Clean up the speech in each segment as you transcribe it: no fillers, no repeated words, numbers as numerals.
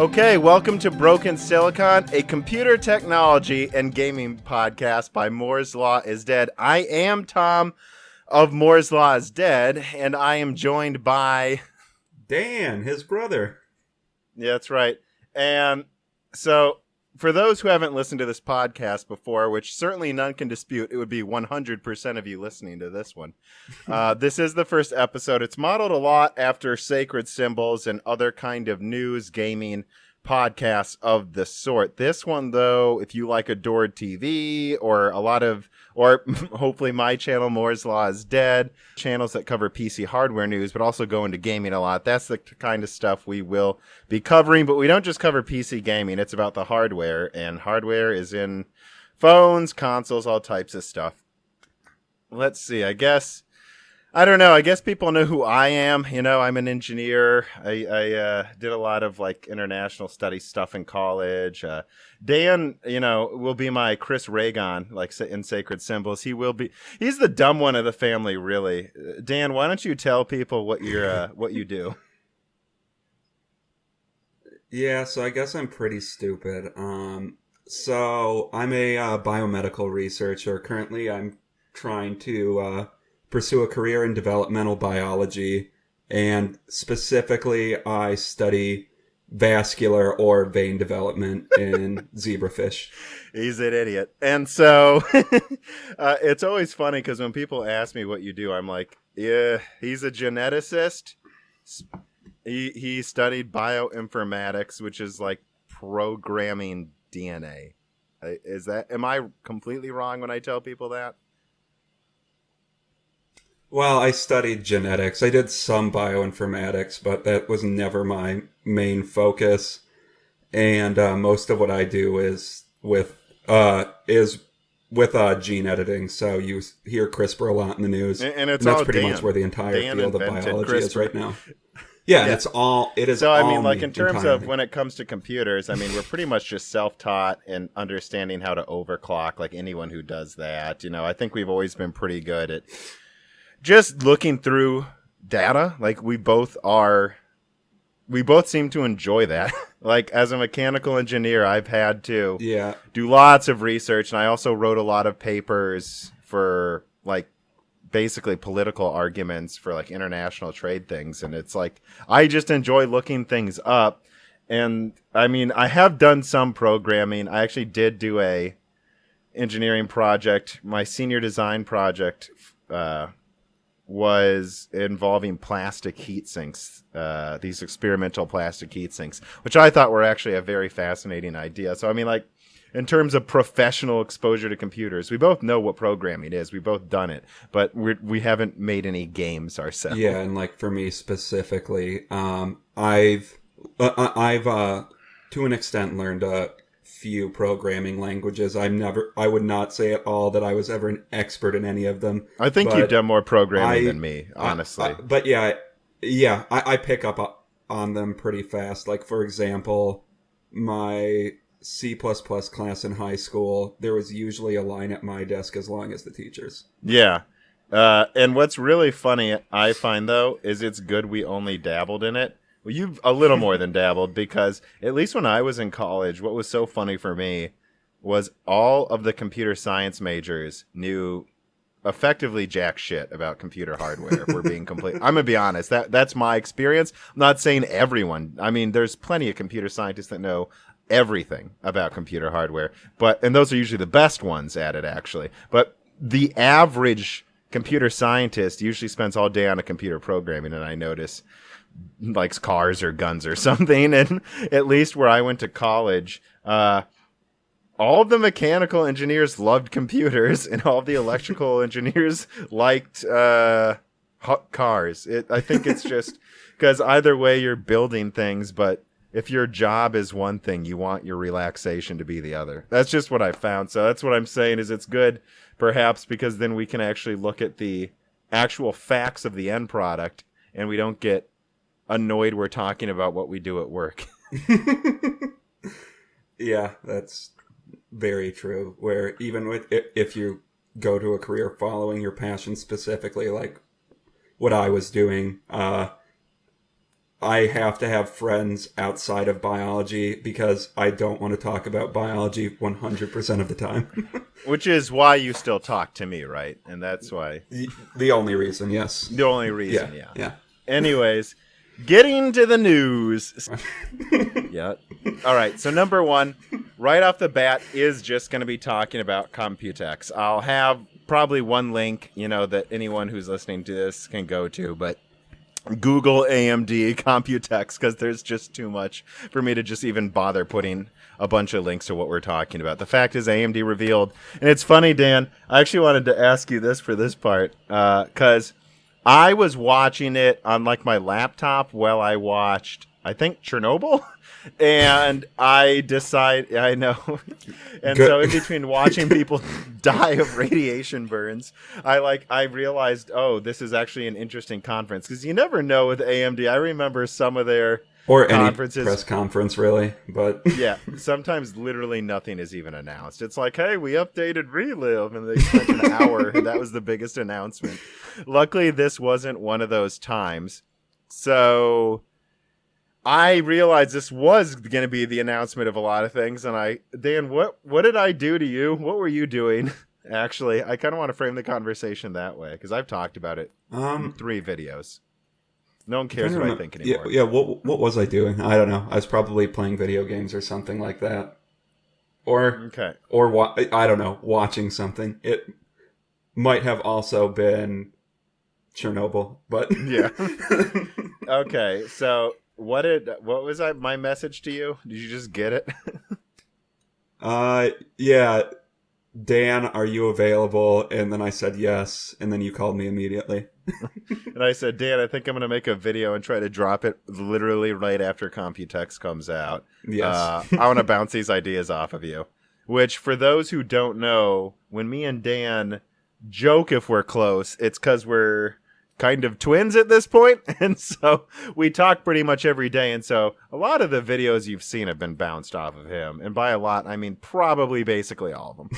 Okay, welcome to Broken Silicon, a computer technology and gaming podcast by Moore's Law is Dead. I am Tom of Moore's Law is Dead, and I am joined by... Dan, his brother. Yeah, that's right. And so, for those who haven't listened to this podcast before, which certainly none can dispute, it would be 100% of you listening to this one. This is the first episode. It's modeled a lot after Sacred Symbols and other kind of news, gaming podcasts of the sort. This one, though, if you like Adored TV or hopefully my channel, Moore's Law is Dead, channels that cover PC hardware news, but also go into gaming a lot. That's the kind of stuff we will be covering, but we don't just cover PC gaming. It's about the hardware, and hardware is in phones, consoles, all types of stuff. Let's see, I don't know. I guess people know who I am. You know, I'm an engineer. I did a lot of like international studies stuff in college. Dan, will be my Chris Reagan, like in Sacred Symbols. He's the dumb one of the family, really. Dan, why don't you tell people what you do? Yeah, so I guess I'm pretty stupid. So I'm a biomedical researcher. Currently, I'm trying to pursue a career in developmental biology, and specifically I study vascular or vein development in zebrafish. He's an idiot. And so it's always funny because when people ask me what you do, I'm like, yeah, he's a geneticist. He studied bioinformatics, which is like programming DNA. Am I completely wrong when I tell people that? Well, I studied genetics. I did some bioinformatics, but that was never my main focus. And most of what I do is with gene editing. So you hear CRISPR a lot in the news, and that's pretty much where the entire field of biology is right now. Yeah, yeah. It is. So I mean, like in terms of when it comes to computers, I mean, we're pretty much just self-taught and understanding how to overclock, like anyone who does that. I think we've always been pretty good at just looking through data. Like we both seem to enjoy that. Like as a mechanical engineer, I've had to do lots of research, and I also wrote a lot of papers for like basically political arguments for like international trade things. And it's like, I just enjoy looking things up. And I mean, I have done some programming. I actually did do a engineering project. My senior design project, was involving plastic heat sinks, these experimental plastic heat sinks, which I thought were actually a very fascinating idea. So, I mean, like, in terms of professional exposure to computers, we both know what programming is. We've both done it, but we haven't made any games ourselves. Yeah, and like for me specifically, I've to an extent learned a few programming languages. I would not say at all that I was ever an expert in any of them. I think you've done more programming than me, honestly. But I pick up on them pretty fast. Like, for example, my C++ class in high school, there was usually a line at my desk as long as the teacher's. Yeah. And what's really funny, I find, though, is it's good we only dabbled in it. Well, you've a little more than dabbled, because at least when I was in college, what was so funny for me was all of the computer science majors knew effectively jack shit about computer hardware, if we're being complete. I'm going to be honest. That's my experience. I'm not saying everyone. I mean, there's plenty of computer scientists that know everything about computer hardware, and those are usually the best ones at it, actually. But the average computer scientist usually spends all day on a computer programming, and I notice likes cars or guns or something. And at least where I went to college, all of the mechanical engineers loved computers, and all of the electrical engineers liked cars. I think it's just because either way you're building things, but if your job is one thing, you want your relaxation to be the other. That's just what I found. So that's what I'm saying, is it's good, perhaps, because then we can actually look at the actual facts of the end product, and we don't get annoyed we're talking about what we do at work. Yeah, that's very true. Where even if you go to a career following your passion specifically, like what I was doing, I have to have friends outside of biology because I don't want to talk about biology 100% of the time. Which is why you still talk to me, right? And that's why. The only reason, yes. The only reason, yeah. Yeah. Anyways, getting to the news. Yeah. All right. So number one, right off the bat, is just going to be talking about Computex. I'll have probably one link, that anyone who's listening to this can go to, but Google AMD Computex, because there's just too much for me to just even bother putting a bunch of links to what we're talking about. The fact is AMD revealed, and it's funny, Dan, I actually wanted to ask you this for this part, because I was watching it on like my laptop while I watched, I think, Chernobyl. And I know. And Good. So in between watching people die of radiation burns, I realized, this is actually an interesting conference. Because you never know with AMD. I remember some of their or conferences. Any press conference, really. But yeah, sometimes literally nothing is even announced. It's like, hey, we updated Relive, and they spent an hour, and that was the biggest announcement. Luckily, this wasn't one of those times. So I realized this was going to be the announcement of a lot of things, and Dan, what did I do to you? What were you doing? Actually, I kind of want to frame the conversation that way, because I've talked about it in 3 videos. No one cares what I think anymore. Yeah, what was I doing? I don't know. I was probably playing video games or something like that. Or I don't know, watching something. It might have also been Chernobyl, but yeah. Okay, so what was my message to you? Did you just get it? Yeah. Dan, are you available? And then I said yes, and then you called me immediately. And I said, Dan, I think I'm going to make a video and try to drop it literally right after Computex comes out. Yes. I want to bounce these ideas off of you. Which, for those who don't know, when me and Dan joke if we're close, it's because we're kind of twins at this point, and so we talk pretty much every day, and so a lot of the videos you've seen have been bounced off of him, and by a lot I mean probably basically all of them.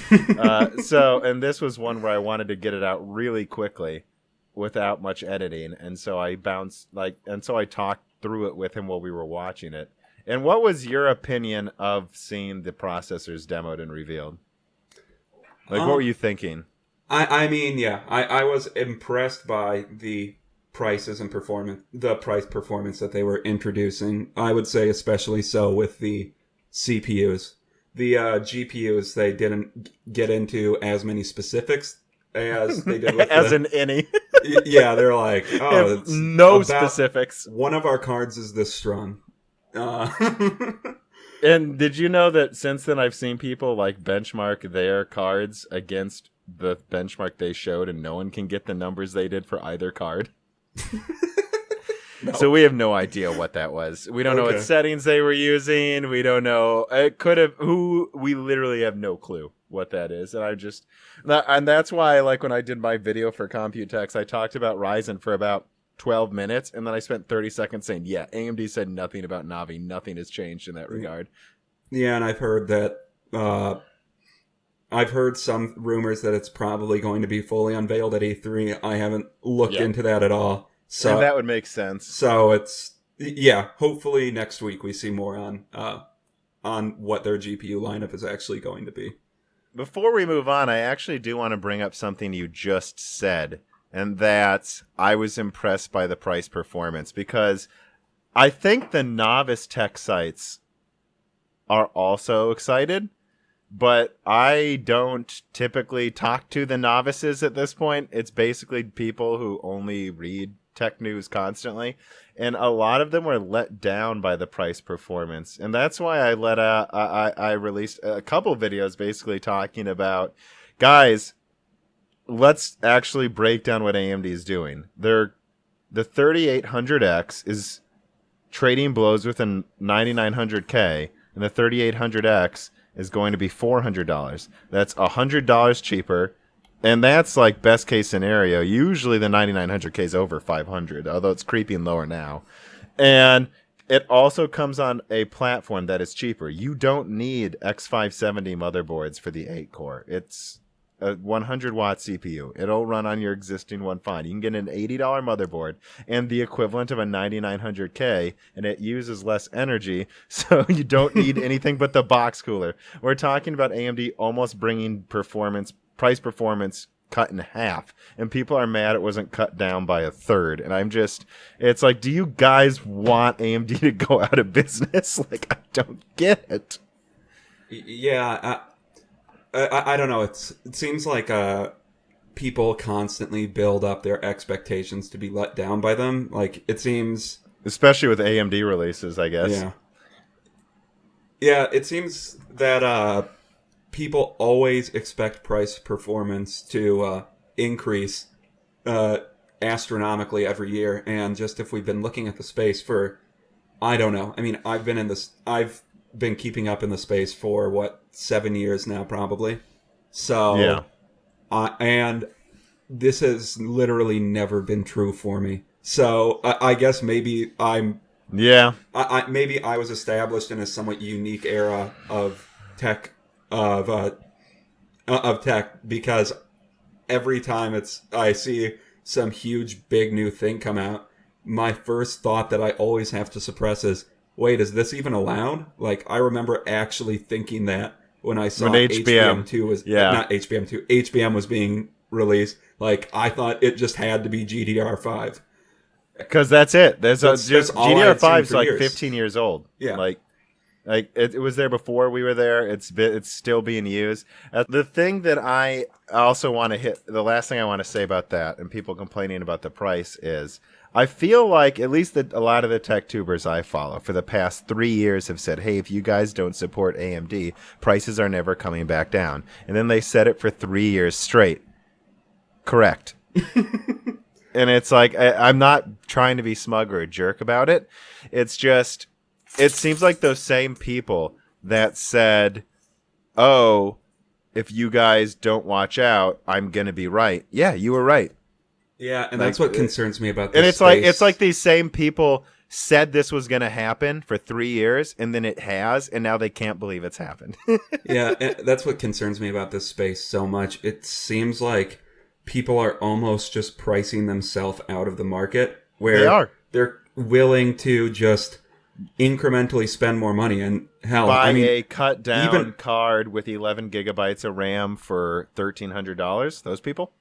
And this was one where I wanted to get it out really quickly without much editing, and so I talked through it with him while we were watching it. And what was your opinion of seeing the processors demoed and revealed? What were you thinking? I mean, yeah, I was impressed by the prices and the price performance that they were introducing. I would say especially so with the CPUs. The GPUs, they didn't get into as many specifics as they did with in any. Yeah, they're like, it's no specifics. One of our cards is this strong. And did you know that since then I've seen people benchmark their cards against the benchmark they showed, and no one can get the numbers they did for either card? No. So we have no idea what that was. We don't know what settings they were using. We don't know. It could have we literally have no clue what that is. And that's why when I did my video for Computex, I talked about Ryzen for about 12 minutes, and then I spent 30 seconds saying, yeah, AMD said nothing about Navi. Nothing has changed in that regard. Yeah, and I've heard that I've heard some rumors that it's probably going to be fully unveiled at E3. I haven't looked into that at all. So and that would make sense. So it's, hopefully next week we see more on what their GPU lineup is actually going to be. Before we move on, I actually do want to bring up something you just said, and that's I was impressed by the price performance, because I think the novice tech sites are also excited. But I don't typically talk to the novices at this point. It's basically people who only read tech news constantly. And a lot of them were let down by the price performance. And that's why I released a couple videos basically talking about, guys, let's actually break down what AMD is doing. The 3800X is trading blows with a 9900K, and the 3800X is going to be $400. That's $100 cheaper, and that's best case scenario. Usually the 9900K is over $500, although it's creeping lower now. And it also comes on a platform that is cheaper. You don't need X570 motherboards for the 8-core. a 100-watt CPU. It'll run on your existing one fine. You can get an $80 motherboard and the equivalent of a 9900K, and it uses less energy, so you don't need anything but the box cooler. We're talking about AMD almost bringing price performance cut in half, and people are mad it wasn't cut down by a third. And it's like, do you guys want AMD to go out of business? Like, I don't get it. Yeah, I don't know. It seems like people constantly build up their expectations to be let down by them. Like, it seems, especially with AMD releases, I guess. Yeah, it seems that people always expect price performance to increase astronomically every year. And just if we've been looking at the space for, I don't know. I mean, I've been keeping up in the space for 7 years now, probably. So, yeah. And this has literally never been true for me. So I guess maybe maybe I was established in a somewhat unique era of tech. Of tech, because every time I see some huge big new thing come out, my first thought that I always have to suppress is, wait, is this even allowed? Like, I remember actually thinking that when I saw HBM2 was not HBM2, HBM was being released. Like, I thought it just had to be GDR5. Because that's it. That's GDR5 is like years. 15 years old. Yeah. Like it was there before we were there. It's still being used. The thing that I also want to hit, the last thing I want to say about that, and people complaining about the price, is I feel like at least a lot of the tech tubers I follow for the past 3 years have said, hey, if you guys don't support AMD, prices are never coming back down. And then they said it for 3 years straight. Correct. And it's like, I'm not trying to be smug or a jerk about it. It's just, it seems like those same people that said, oh, if you guys don't watch out, I'm going to be right. Yeah, you were right. Yeah, and that's what concerns me about this. And it's like these same people said this was going to happen for 3 years, and then it has, and now they can't believe it's happened. Yeah, that's what concerns me about this space so much. It seems like people are almost just pricing themselves out of the market, where they're willing to just incrementally spend more money. And hell, buy a cut down card with 11 gigabytes of RAM for $1,300. Those people.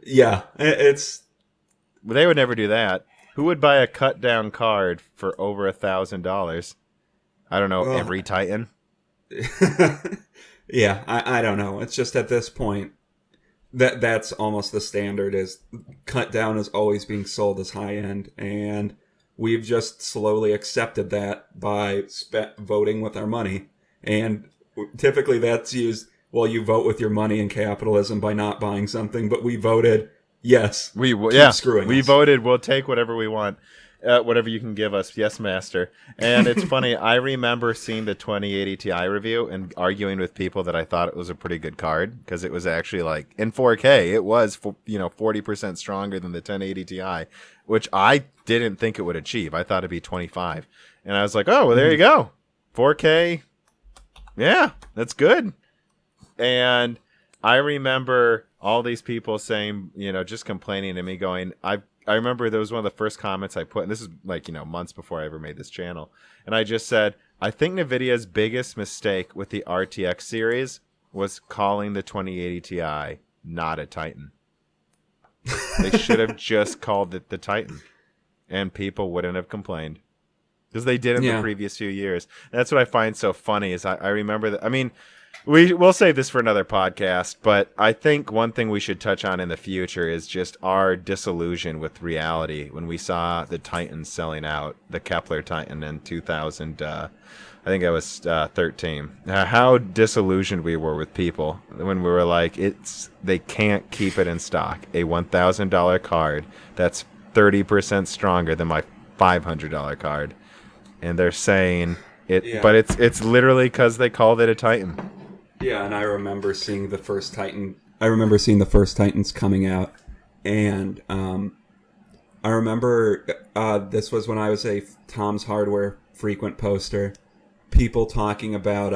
Yeah, they would never do that. Who would buy a cut down card for over $1,000? I don't know. Every Titan. Yeah, I don't know. It's just at this point that's almost the standard. Is cut down is always being sold as high end, and we've just slowly accepted that by voting with our money. And typically that's used, well, you vote with your money in capitalism by not buying something, but we voted, yes. We voted, we'll take whatever we want. Whatever you can give us, yes, master. And it's funny, I remember seeing the 2080 Ti review and arguing with people that I thought it was a pretty good card, because it was actually like, in 4K, it was 40% stronger than the 1080 Ti, which I didn't think it would achieve. I thought it'd be 25. And I was like, oh, well, there you go. 4K, yeah, that's good. And I remember all these people saying, just complaining to me, going, I remember there was one of the first comments I put, and this is like, months before I ever made this channel. And I just said, I think NVIDIA's biggest mistake with the RTX series was calling the 2080 Ti not a Titan. They should have just called it the Titan, and people wouldn't have complained. Because they did in the previous few years. And that's what I find so funny is I remember that. I mean, we'll save this for another podcast, but I think one thing we should touch on in the future is just our disillusion with reality when we saw the Titan selling out, the Kepler Titan in 2000, I think it was 13. How disillusioned we were with people when we were like, they can't keep it in stock. A $1,000 card that's 30% stronger than my $500 card. And they're saying it, but it's literally because they called it a Titan. Yeah, and I remember seeing the first Titan. I remember seeing the first Titans coming out, and I remember this was when I was a Tom's Hardware frequent poster. People talking about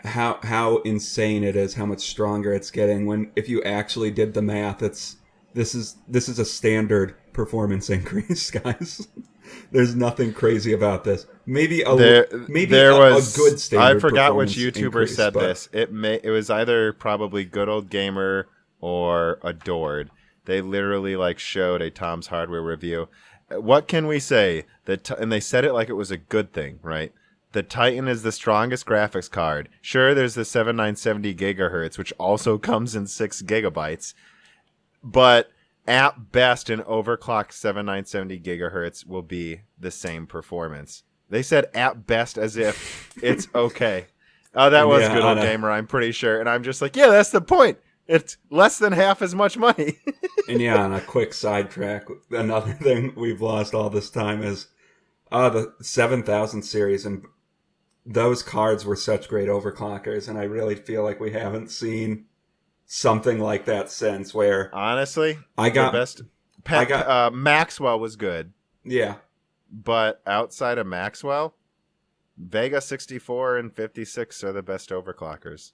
how insane it is, how much stronger it's getting. When if you actually did the math, this is a standard performance increase, guys. There's nothing crazy about this. Maybe a good standard. I forgot which performance YouTuber increase, said but this. It was either probably Good Old Gamer or Adored. They literally like showed a Tom's Hardware review. What can we say? And they said it like it was a good thing, right? The Titan is the strongest graphics card. Sure, there's the 7970 gigahertz, which also comes in 6 gigabytes, but at best, an overclocked 7970 gigahertz will be the same performance. They said at best as if it's okay. Oh, that was Good Old Gamer, I'm pretty sure. And I'm just like, yeah, that's the point. It's less than half as much money. And yeah, on a quick sidetrack, another thing we've lost all this time is the 7000 series. And those cards were such great overclockers. And I really feel like we haven't seen something like that since, where honestly Maxwell was good, yeah, but outside of Maxwell, Vega 64 and 56 are the best overclockers.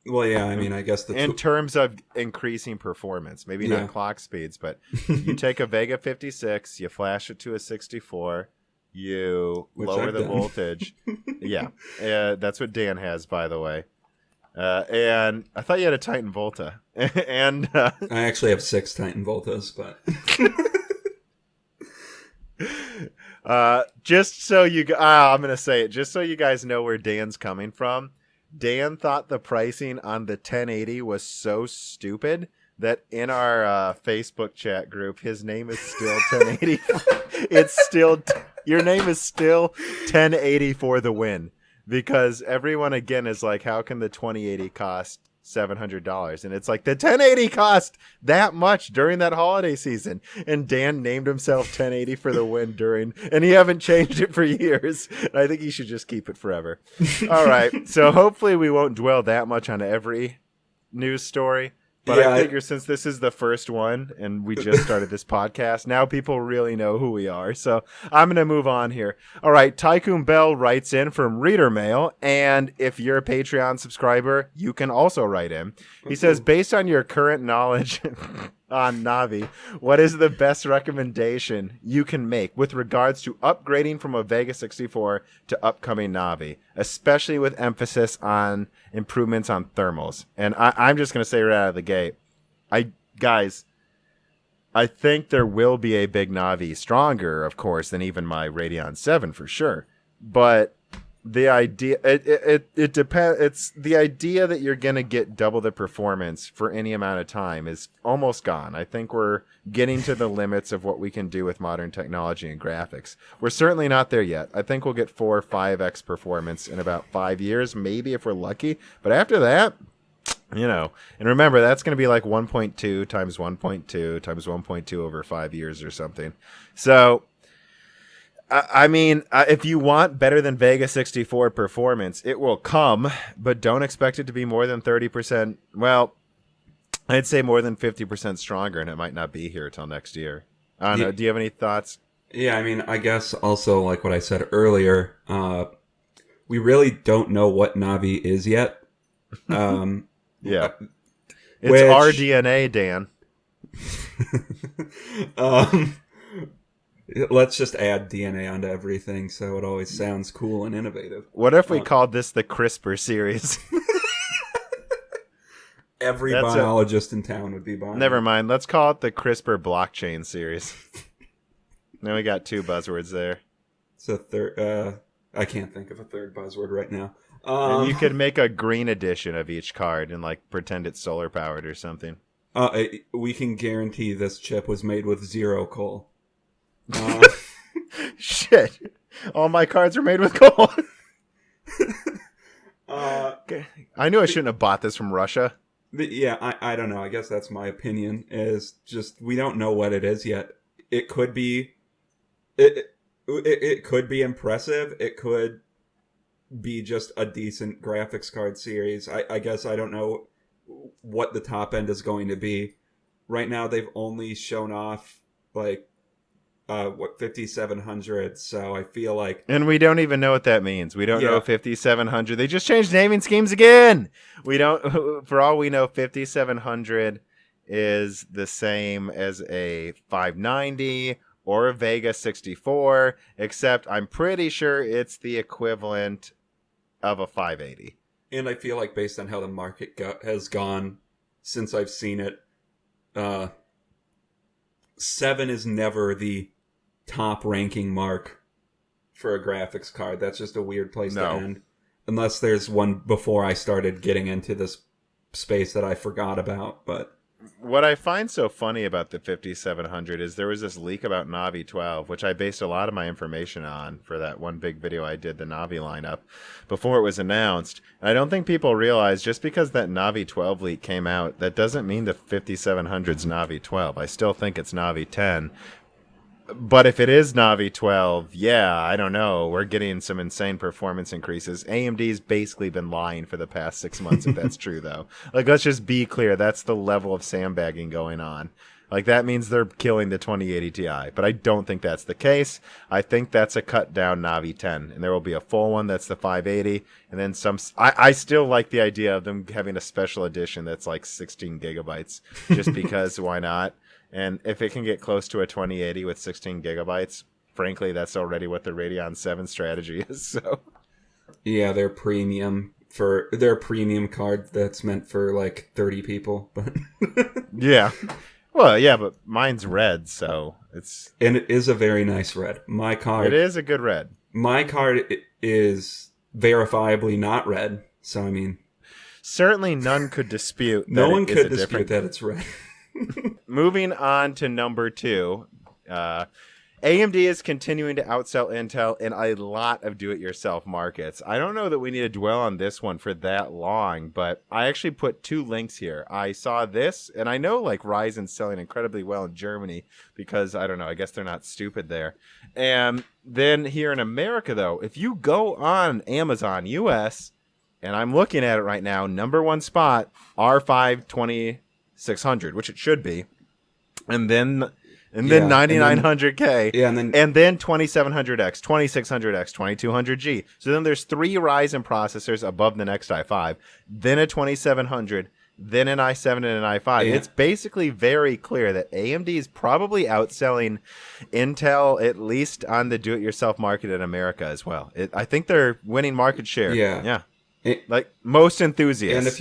Well, yeah, I mean, I guess in terms of increasing performance, maybe not clock speeds, but you take a Vega 56, you flash it to a 64, you lower the voltage. Yeah, that's what Dan has, by the way. And I thought you had a Titan Volta. And I actually have 6 Titan Voltas, but just so I'm going to say it, just so you guys know where Dan's coming from. Dan thought the pricing on the 1080 was so stupid that in our Facebook chat group, his name is still 1080. It's still your name is still 1080 for the win. Because everyone, again, is like, how can the 2080 cost $700? And it's like, the 1080 cost that much during that holiday season. And Dan named himself 1080 for the win and he haven't changed it for years. And I think he should just keep it forever. All right. So hopefully we won't dwell that much on every news story. But yeah, I figure since this is the first one and we just started this podcast, now people really know who we are. So I'm going to move on here. All right. Tycoon Bell writes in from Reader Mail. And if you're a Patreon subscriber, you can also write in. He says, based on your current knowledge on Navi, what is the best recommendation you can make with regards to upgrading from a Vega 64 to upcoming Navi, especially with emphasis on improvements on thermals? And I'm just going to say right out of the gate, I think there will be a big Navi, stronger, of course, than even my Radeon 7 for sure. But the idea, it depends. It's the idea that you're going to get double the performance for any amount of time is almost gone. I think we're getting to the limits of what we can do with modern technology and graphics. We're certainly not there yet. I think we'll get 4 or 5x performance in about 5 years, maybe if we're lucky. But after that, and remember, that's going to be like 1.2 times 1.2 times 1.2 over 5 years or something. So, I mean, if you want better than Vega 64 performance, it will come, but don't expect it to be more than 30%. Well, I'd say more than 50% stronger, and it might not be here till next year. I don't know. Do you have any thoughts? Yeah, I mean, I guess also like what I said earlier, we really don't know what Navi is yet. Yeah. It's our DNA, Dan. Let's just add DNA onto everything so it always sounds cool and innovative. What if we called this the CRISPR series? Every biologist in town would be buying. Never mind. Let's call it the CRISPR blockchain series. Now we got 2 buzzwords there. It's a third. I can't think of a third buzzword right now. And you could make a green edition of each card and like pretend it's solar powered or something. We can guarantee this chip was made with 0 coal. Shit! All my cards are made with coal. I knew I shouldn't have bought this from Russia. Yeah, I don't know. I guess that's my opinion. Is just we don't know what it is yet. It could be, it could be impressive. It could be just a decent graphics card series. I guess I don't know what the top end is going to be. Right now, they've only shown off like what 5700. So I feel like, And we don't even know what that means. We don't Yeah. know 5700. They just changed naming schemes again. We don't. For all we know, 5700 is the same as a 590 or a Vega 64, except I'm pretty sure it's the equivalent of a 580. and I feel like based on how the market has gone since I've seen it, 7 is never the top ranking mark for a graphics card. That's just a weird place to end. Unless there's one before I started getting into this space that I forgot about. But what I find so funny about the 5700 is there was this leak about Navi 12, which I based a lot of my information on for that one big video I did, the Navi lineup, before it was announced. And I don't think people realize just because that Navi 12 leak came out, that doesn't mean the 5700's Navi 12. I still think it's Navi 10. But if it is Navi 12, yeah, I don't know. We're getting some insane performance increases. AMD's basically been lying for the past 6 months, if that's true, though. Like, let's just be clear. That's the level of sandbagging going on. Like, that means they're killing the 2080 Ti. But I don't think that's the case. I think that's a cut down Navi 10. And there will be a full one that's the 580. And then some... I still like the idea of them having a special edition that's like 16 gigabytes. Just because, why not? And if it can get close to a 2080 with 16 gigabytes, frankly, that's already what the Radeon 7 strategy is. So, yeah, they're premium card that's meant for like 30 people. But yeah. Well, yeah, but mine's red, so it's... And it is a very nice red. My card... It is a good red. My card is verifiably not red. So, I mean... Certainly none could dispute that no one it is could a dispute different... that it's red. Moving on to number 2, AMD is continuing to outsell Intel in a lot of do-it-yourself markets. I don't know that we need to dwell on this one for that long, but I actually put 2 links here. I saw this, and I know like Ryzen's selling incredibly well in Germany because, I don't know, I guess they're not stupid there. And then here in America, though, if you go on Amazon US, and I'm looking at it right now, number 1 spot, R5 2600, which it should be, and then 9900K, and then 2700X, 2600X, 2200G. So then there's 3 Ryzen processors above the next i5, then a 2700, then an i7 and an i5. Yeah. It's basically very clear that AMD is probably outselling Intel, at least on the do-it-yourself market in America as well. I think they're winning market share. Yeah. Like most enthusiasts. And if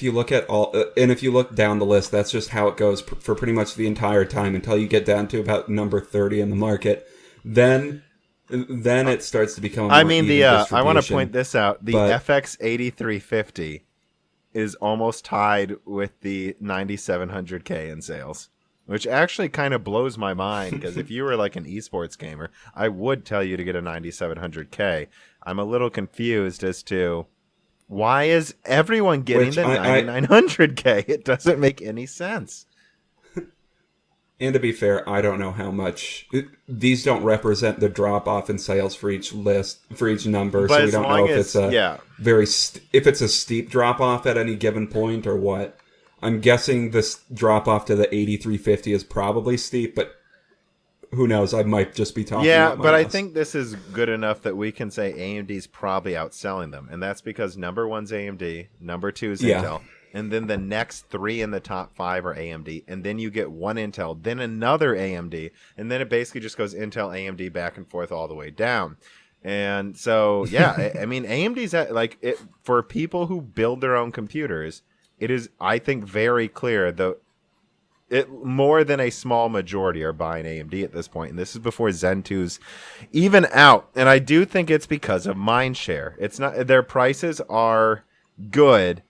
you look down the list, that's just how it goes for pretty much the entire time until you get down to about number 30 in the market. Then it starts to become. I want to point this out. The FX 8350 is almost tied with the 9700K in sales, which actually kind of blows my mind because if you were like an esports gamer, I would tell you to get a 9700K. I'm a little confused as to why is everyone getting the 9900K? It doesn't make any sense. And to be fair, I don't know how much these don't represent the drop off in sales for each list, for each number, but so we don't know if it's if it's a steep drop off at any given point or what. I'm guessing this drop off to the 8350 is probably steep, but who knows? I might just be talking. Yeah, but I think this is good enough that we can say AMD's probably outselling them, and that's because number 1's AMD, number 2 is Intel, and then the next 3 in the top 5 are AMD, and then you get one Intel, then another AMD, and then it basically just goes Intel, AMD, back and forth all the way down. And so, yeah, I mean, AMD's for people who build their own computers, it is, I think, very clear more than a small majority are buying AMD at this point, and this is before Zen 2's even out. And I do think it's because of mindshare. It's not their prices are good.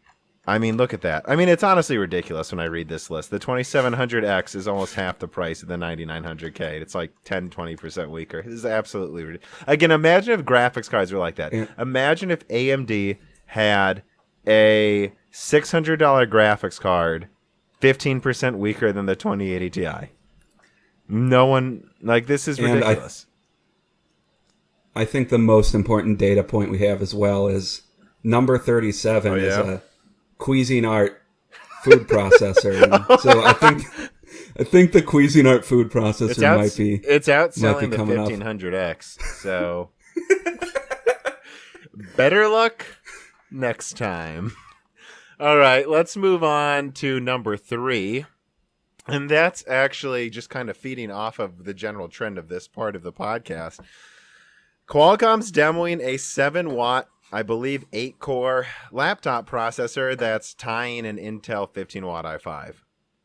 I mean, look at that. I mean, it's honestly ridiculous when I read this list. The 2700X is almost half the price of the 9900K. It's like 10-20% weaker. This is absolutely ridiculous. Again, imagine if graphics cards were like that. Yeah. Imagine if AMD had a $600 graphics card 15% weaker than the 2080 Ti. No one, this is ridiculous. I think the most important data point we have as well is number 37 is a Cuisinart food processor. And so I think I think the Cuisinart food processor It's might be outselling the coming up. 1500X. So better luck next time. All right, let's move on to number 3. And that's actually just kind of feeding off of the general trend of this part of the podcast. Qualcomm's demoing a 7-watt, I believe 8-core laptop processor that's tying an Intel 15-watt i5.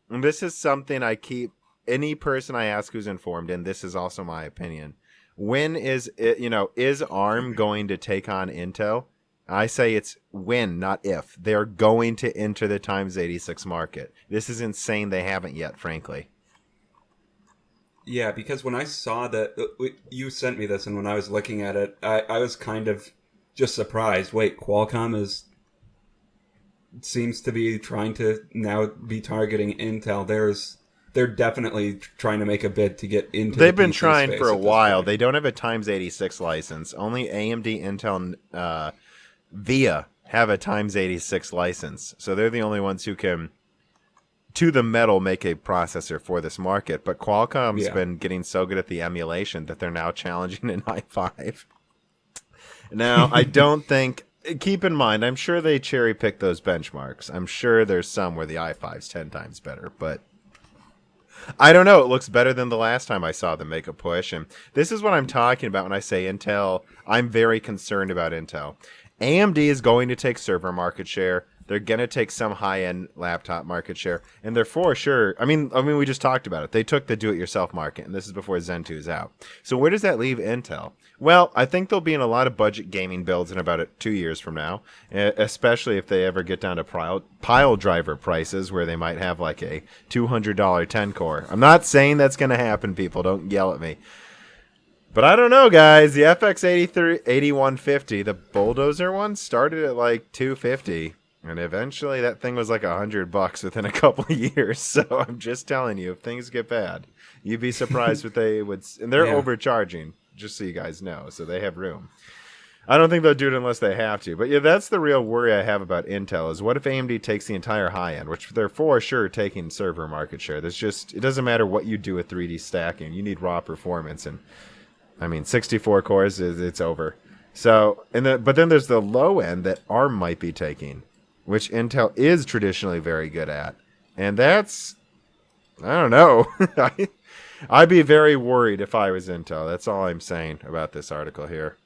And this is something I keep any person I ask who's informed, and this is also my opinion. When is it, is ARM going to take on Intel? I say it's when, not if. They're going to enter the x86 market. This is insane they haven't yet, frankly. Yeah, because when I saw that, you sent me this, and when I was looking at it, I was kind of just surprised. Wait, Qualcomm seems to be trying to now be targeting Intel. They're definitely trying to make a bid to get into. They've been trying for a while. They don't have a x86 license. Only AMD, Intel, and VIA have a x86 license, so they're the only ones who can, to the metal, make a processor for this market. But Qualcomm's been getting so good at the emulation that they're now challenging an i5. Now, I don't think. Keep in mind, I'm sure they cherry pick those benchmarks. I'm sure there's some where the i5's 10 times better, but I don't know. It looks better than the last time I saw them make a push, and this is what I'm talking about when I say Intel. I'm very concerned about Intel. AMD is going to take server market share. They're going to take some high-end laptop market share. And they're for sure. I mean, we just talked about it. They took the do-it-yourself market, and this is before Zen 2 is out. So where does that leave Intel? Well, I think they'll be in a lot of budget gaming builds in about 2 years from now, especially if they ever get down to pile driver prices where they might have like a $200 10-core. I'm not saying that's going to happen, people. Don't yell at me. But I don't know, guys. The FX 8150, the bulldozer one, started at like $250, and eventually that thing was like $100 within a couple of years. So I'm just telling you, if things get bad, you'd be surprised what they would. And they're overcharging, just so you guys know. So they have room. I don't think they'll do it unless they have to. But yeah, that's the real worry I have about Intel is what if AMD takes the entire high end, which they're for sure taking server market share. It doesn't matter what you do with 3D stacking. You need raw performance, and 64 cores, it's over. So, but then there's the low end that ARM might be taking, which Intel is traditionally very good at. And that's, I don't know. I'd be very worried if I was Intel. That's all I'm saying about this article here.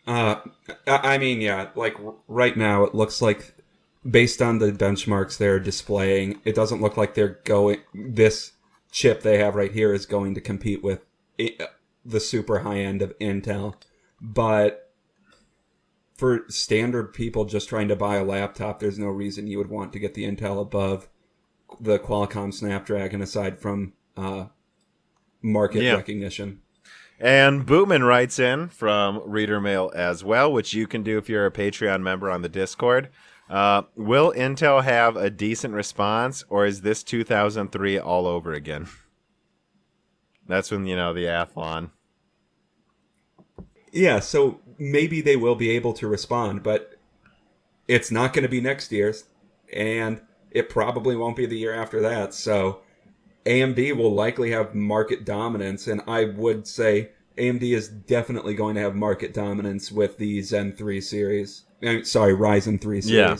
Like right now it looks like, based on the benchmarks they're displaying, it doesn't look like this chip they have right here is going to compete with the super high end of Intel. But for standard people just trying to buy a laptop, there's no reason you would want to get the Intel above the Qualcomm Snapdragon, aside from market recognition. And Bootman writes in from Reader Mail as well, which you can do if you're a Patreon member on the Discord. Will Intel have a decent response, or is this 2003 all over again? That's when, the Athlon. Yeah, so maybe they will be able to respond, but it's not going to be next year's, and it probably won't be the year after that. So AMD will likely have market dominance, and I would say AMD is definitely going to have market dominance with the Ryzen 3 series. Yeah.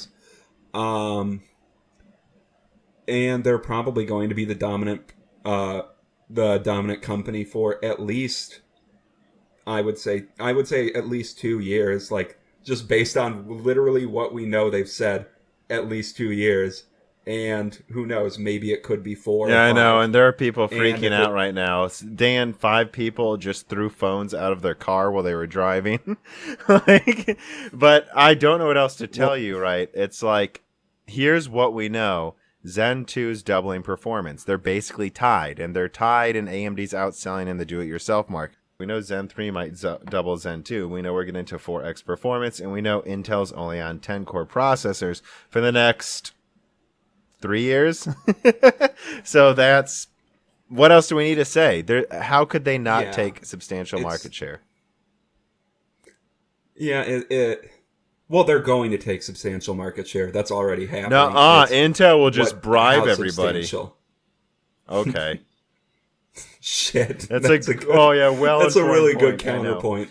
And they're probably going to be the dominant company for at least, I would say at least 2 years, like just based on literally what we know they've said, at least 2 years. And who knows, maybe it could be 4 Yeah, I know, and there are people freaking out right now. Dan, 5 people just threw phones out of their car while they were driving. But I don't know what else to tell you, right? It's like, here's what we know. Zen 2 is doubling performance. They're basically tied, and they're tied, and AMD's outselling in the do-it-yourself market. We know Zen 3 might double Zen 2. We know we're getting into 4x performance, and we know Intel's only on 10-core processors for the next 3 years. So that's, what else do we need to say? How could they not take substantial market share? Yeah, Well, they're going to take substantial market share. That's already No, happening. It's Intel will just bribe how everybody. substantial. Okay. Shit. That's a good, oh yeah, well, that's a really good point, counterpoint.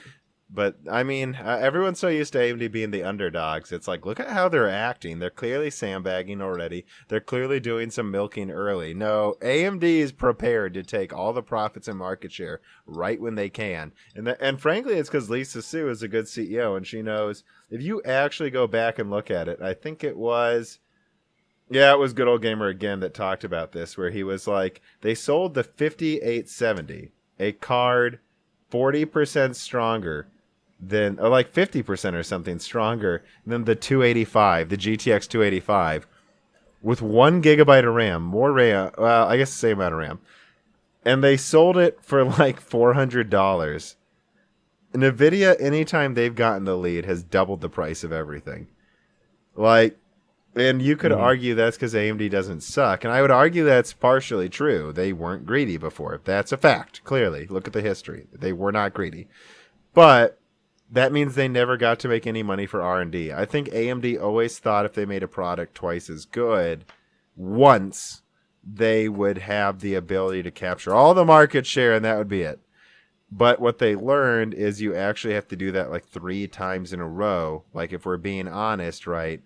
But I mean, everyone's so used to AMD being the underdogs. It's like, look at how they're acting. They're clearly sandbagging already. They're clearly doing some milking early. No, AMD is prepared to take all the profits and market share right when they can. And frankly, it's because Lisa Su is a good CEO, and she knows if you actually go back and look at it, I think it was. Yeah, it was Good Old Gamer again that talked about this, where he was like, they sold the 5870, a card 40% stronger than, or like 50% or something stronger than the 285, the GTX 285, with 1 gigabyte of RAM, more RAM, well, I guess the same amount of RAM. And they sold it for like $400. NVIDIA, anytime they've gotten the lead, has doubled the price of everything. Like, and you could argue that's because AMD doesn't suck. And I would argue that's partially true. They weren't greedy before. That's a fact, clearly. Look at the history. They were not greedy. But that means they never got to make any money for R&D. I think AMD always thought if they made a product twice as good, once they would have the ability to capture all the market share, and that would be it. But what they learned is you actually have to do that like 3 times in a row. Like if we're being honest, right?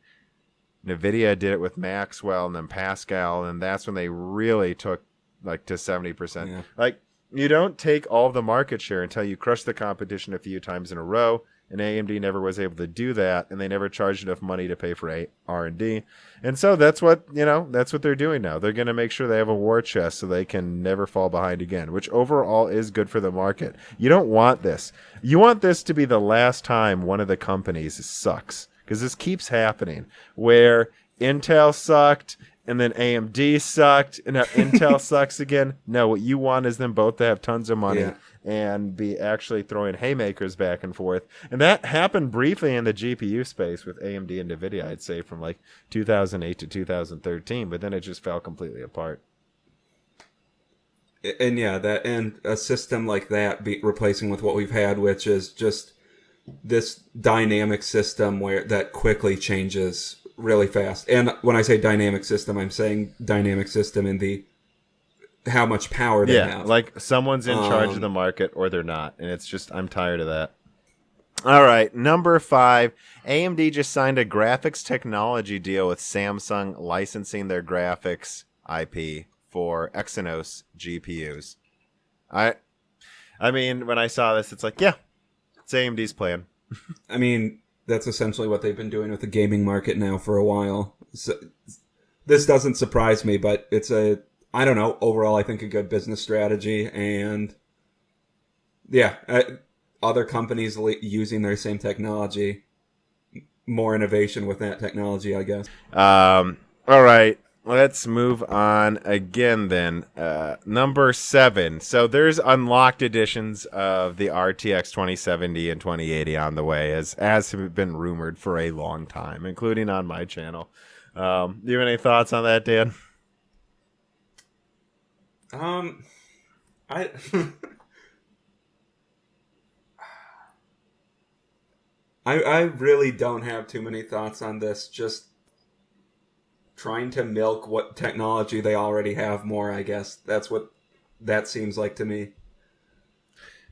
NVIDIA did it with Maxwell and then Pascal, and that's when they really took like to 70%. Yeah. Like, you don't take all of the market share until you crush the competition a few times in a row, and AMD never was able to do that, and they never charged enough money to pay for R&D. And so that's what they're doing now. They're going to make sure they have a war chest so they can never fall behind again, which overall is good for the market. You don't want this. You want this to be the last time one of the companies sucks, because this keeps happening, where Intel sucked, and then AMD sucked, and now Intel sucks again. No, what you want is them both to have tons of money and be actually throwing haymakers back and forth. And that happened briefly in the GPU space with AMD and NVIDIA, I'd say, from like 2008 to 2013, but then it just fell completely apart. And yeah, and a system like that replacing with what we've had, which is just this dynamic system where that quickly changes really fast. And when I say dynamic system, I'm saying dynamic system in the how much power they have. Like someone's in charge of the market or they're not. And it's just, I'm tired of that. All right, number 5, AMD just signed a graphics technology deal with Samsung, licensing their graphics IP for Exynos GPUs. I mean, when I saw this, it's like, yeah, it's AMD's plan. I mean, that's essentially what they've been doing with the gaming market now for a while. So, this doesn't surprise me, but it's I don't know, overall I think a good business strategy. And yeah, other companies using their same technology, more innovation with that technology, I guess. All right. Let's move on again then. Number 7. So there's unlocked editions of the RTX 2070 and 2080 on the way, as have been rumored for a long time, including on my channel. Do you have any thoughts on that, Dan? I I really don't have too many thoughts on this. Just trying to milk what technology they already have more, I guess. That's what that seems like to me.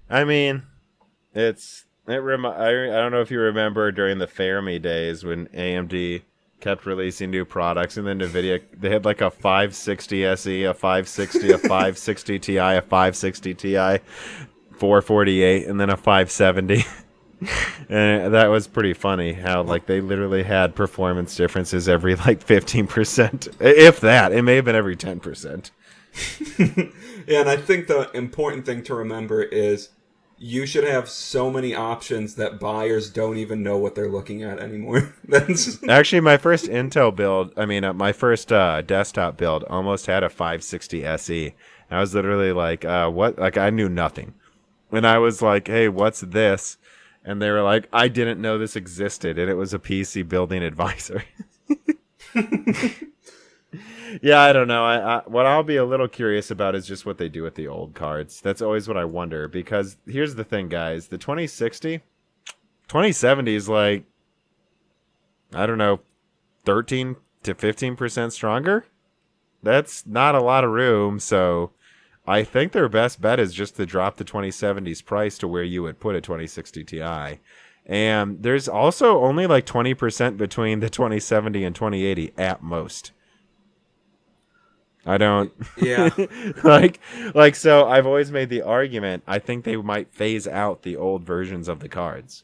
I mean, I don't know if you remember during the Fermi days when AMD kept releasing new products, and then NVIDIA, they had like a 560 SE, a 560, a 560 Ti, a 560 Ti, 448, and then a 570. And that was pretty funny how like they literally had performance differences every like 15%, if that. It may have been every 10%. Yeah, and I think the important thing to remember is you should have so many options that buyers don't even know what they're looking at anymore. Actually, my first Intel build, my first desktop build almost had a 560 SE. I was literally like, what? Like, I knew nothing. And I was like, hey, what's this? And they were like, I didn't know this existed. And it was a PC building advisor. Yeah, I don't know. What I'll be a little curious about is just what they do with the old cards. That's always what I wonder. Because here's the thing, guys. The 2070 is like I don't know, 13 to 15% stronger. That's not a lot of room, so I think their best bet is just to drop the 2070's price to where you would put a 2060 Ti. And there's also only like 20% between the 2070 and 2080 at most. I don't Yeah. like so I've always made the argument I think they might phase out the old versions of the cards.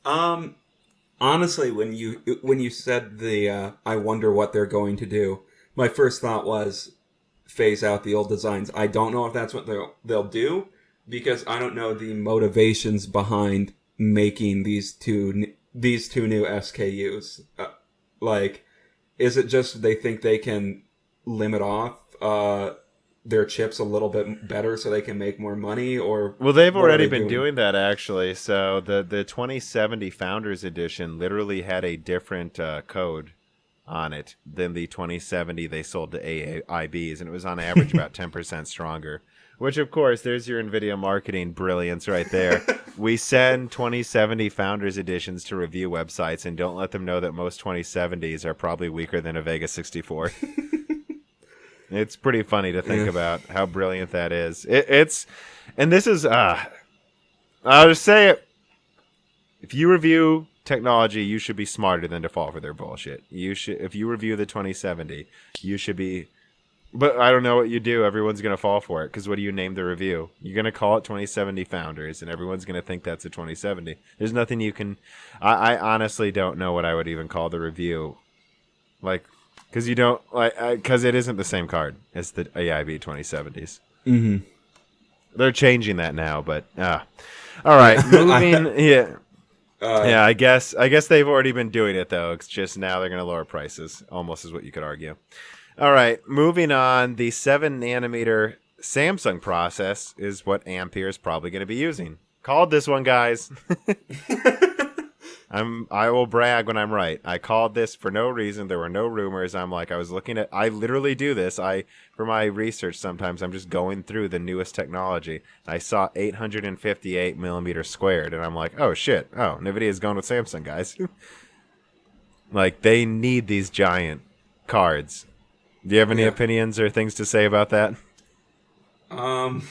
Honestly, when you said the I wonder what they're going to do, my first thought was phase out the old designs. I don't know if that's what they'll do, because I don't know the motivations behind making these two new SKUs. Like, is it just they think they can limit off their chips a little bit better so they can make more money, or well, they've already been doing that actually. So the 2070 Founders Edition literally had a different code on it than the 2070 they sold to AIBs, and it was on average about 10% stronger. Which, of course, there's your NVIDIA marketing brilliance right there. We send 2070 Founders Editions to review websites and don't let them know that most 2070s are probably weaker than a Vega 64. It's pretty funny to think about how brilliant that is. And this is, I'll just say it. If you review technology, you should be smarter than to fall for their bullshit. If you review the 2070, you should be. But I don't know what you do. Everyone's going to fall for it, because what do you name the review? You're going to call it 2070 Founders, and everyone's going to think that's a 2070. There's nothing you can... I honestly don't know what I would even call the review. Like, because you don't... Because it isn't the same card as the AIB 2070s. Mm-hmm. They're changing that now, but... All right, moving... Yeah. Yeah, I guess they've already been doing it, though. It's just now they're going to lower prices, almost is what you could argue. All right, moving on. The 7-nanometer Samsung process is what Ampere is probably going to be using. Called this one, guys. I will brag when I'm right. I called this for no reason. There were no rumors. I literally do this. For my research, sometimes I'm just going through the newest technology. I saw 858 millimeter squared, and I'm like, oh shit. Oh, NVIDIA's going with Samsung, guys. Like, they need these giant cards. Do you have any opinions or things to say about that? No.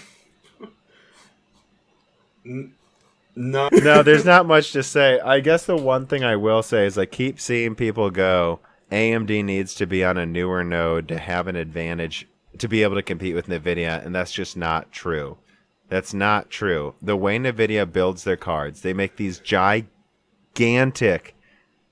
No, there's not much to say. I guess the one thing I will say is I keep seeing people go, AMD needs to be on a newer node to have an advantage to be able to compete with NVIDIA, and that's just not true. That's not true. The way NVIDIA builds their cards, they make these gigantic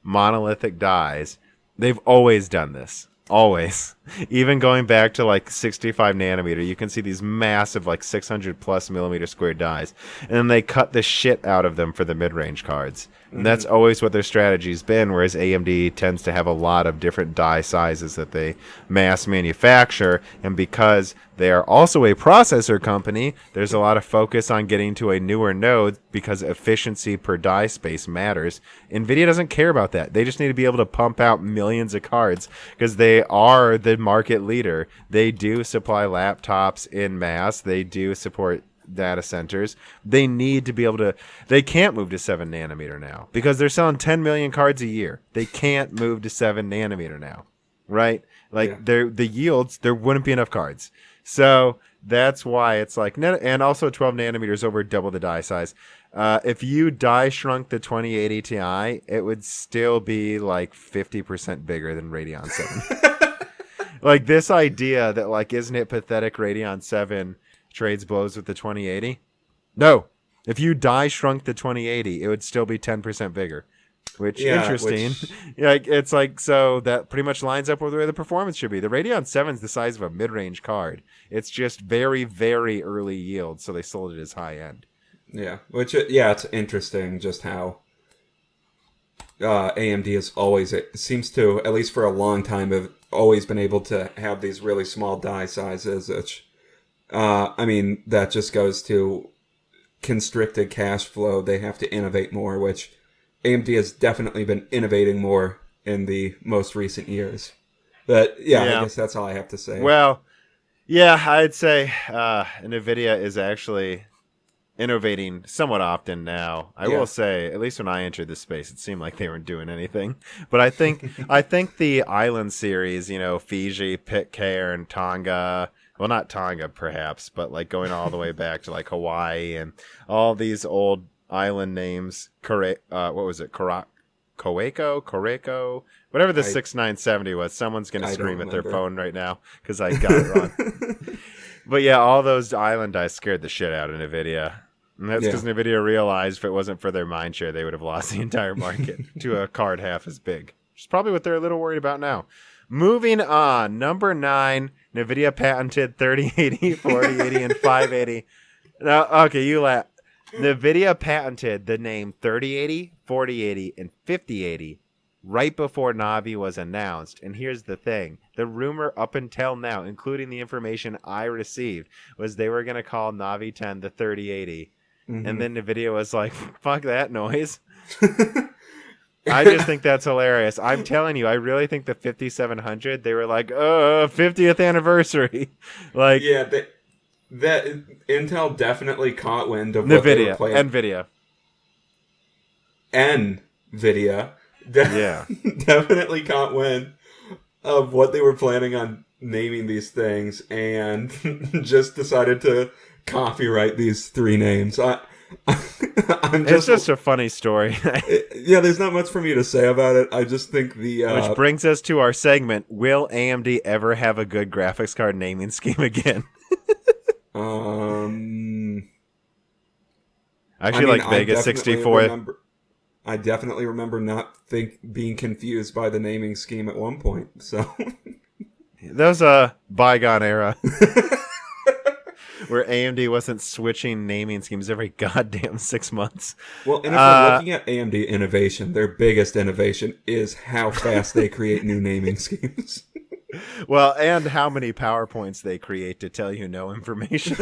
monolithic dies. They've always done this. Always. Even going back to like 65 nanometer, you can see these massive like 600 plus millimeter square dies, and then they cut the shit out of them for the mid-range cards. And that's always what their strategy's been, whereas AMD tends to have a lot of different die sizes that they mass manufacture, and because they are also a processor company, there's a lot of focus on getting to a newer node because efficiency per die space matters. NVIDIA doesn't care about that. They just need to be able to pump out millions of cards because they are the market leader. They do supply laptops in mass. They do support data centers. They need to be able to... They can't move to 7 nanometer now because they're selling 10 million cards a year. They can't move to 7 nanometer now, right? Like, the yields, there wouldn't be enough cards. So that's why it's like... And also 12 nanometers over double the die size. If you die shrunk the 2080 Ti, it would still be like 50% bigger than Radeon 7. Like, this idea that, like, isn't it pathetic Radeon 7 trades blows with the 2080? No. If you die shrunk the 2080, it would still be 10% bigger. Which, interesting. Like, it's like, so that pretty much lines up with where the performance should be. The Radeon 7 is the size of a mid-range card. It's just very, very early yield, so they sold it as high-end. Yeah, it's interesting just how AMD is always, it seems to, at least for a long time, have always been able to have these really small die sizes, which, that just goes to constricted cash flow. They have to innovate more, which AMD has definitely been innovating more in the most recent years. But, I guess that's all I have to say. Well, yeah, I'd say NVIDIA is actually... innovating somewhat often now. I Yeah. will say, at least when I entered the space, it seemed like they weren't doing anything. But I think the island series, Fiji, Pitcairn, Tonga. Well, not Tonga, perhaps, but like going all the way back to like Hawaii and all these old island names. What was it? Koreko, whatever the 6970 was. Someone's gonna scream at their phone right now because I got it wrong. But yeah, all those island dice scared the shit out of NVIDIA. And that's because NVIDIA realized if it wasn't for their mindshare, they would have lost the entire market to a card half as big. Which is probably what they're a little worried about now. Moving on, number 9, NVIDIA patented 3080, 4080, and 580. Now, okay, you laugh. NVIDIA patented the name 3080, 4080, and 5080 right before Navi was announced. And here's the thing. The rumor up until now, including the information I received, was they were going to call Navi 10 the 3080. Mm-hmm. And then NVIDIA was like, fuck that noise. I just think that's hilarious. I'm telling you, I really think the 5700, they were like, 50th anniversary. Like, yeah, that Intel definitely caught wind of what they were playing. NVIDIA. Definitely caught wind of what they were planning on naming these things and just decided to copyright these 3 names. It's just a funny story. Yeah, there's not much for me to say about it. I just think which brings us to our segment, will AMD ever have a good graphics card naming scheme again? Actually, like Vega 64. I definitely remember not being confused by the naming scheme at one point. So that was a bygone era where AMD wasn't switching naming schemes every goddamn 6 months. Well, and if we're looking at AMD innovation, their biggest innovation is how fast they create new naming schemes. Well, and how many PowerPoints they create to tell you no information.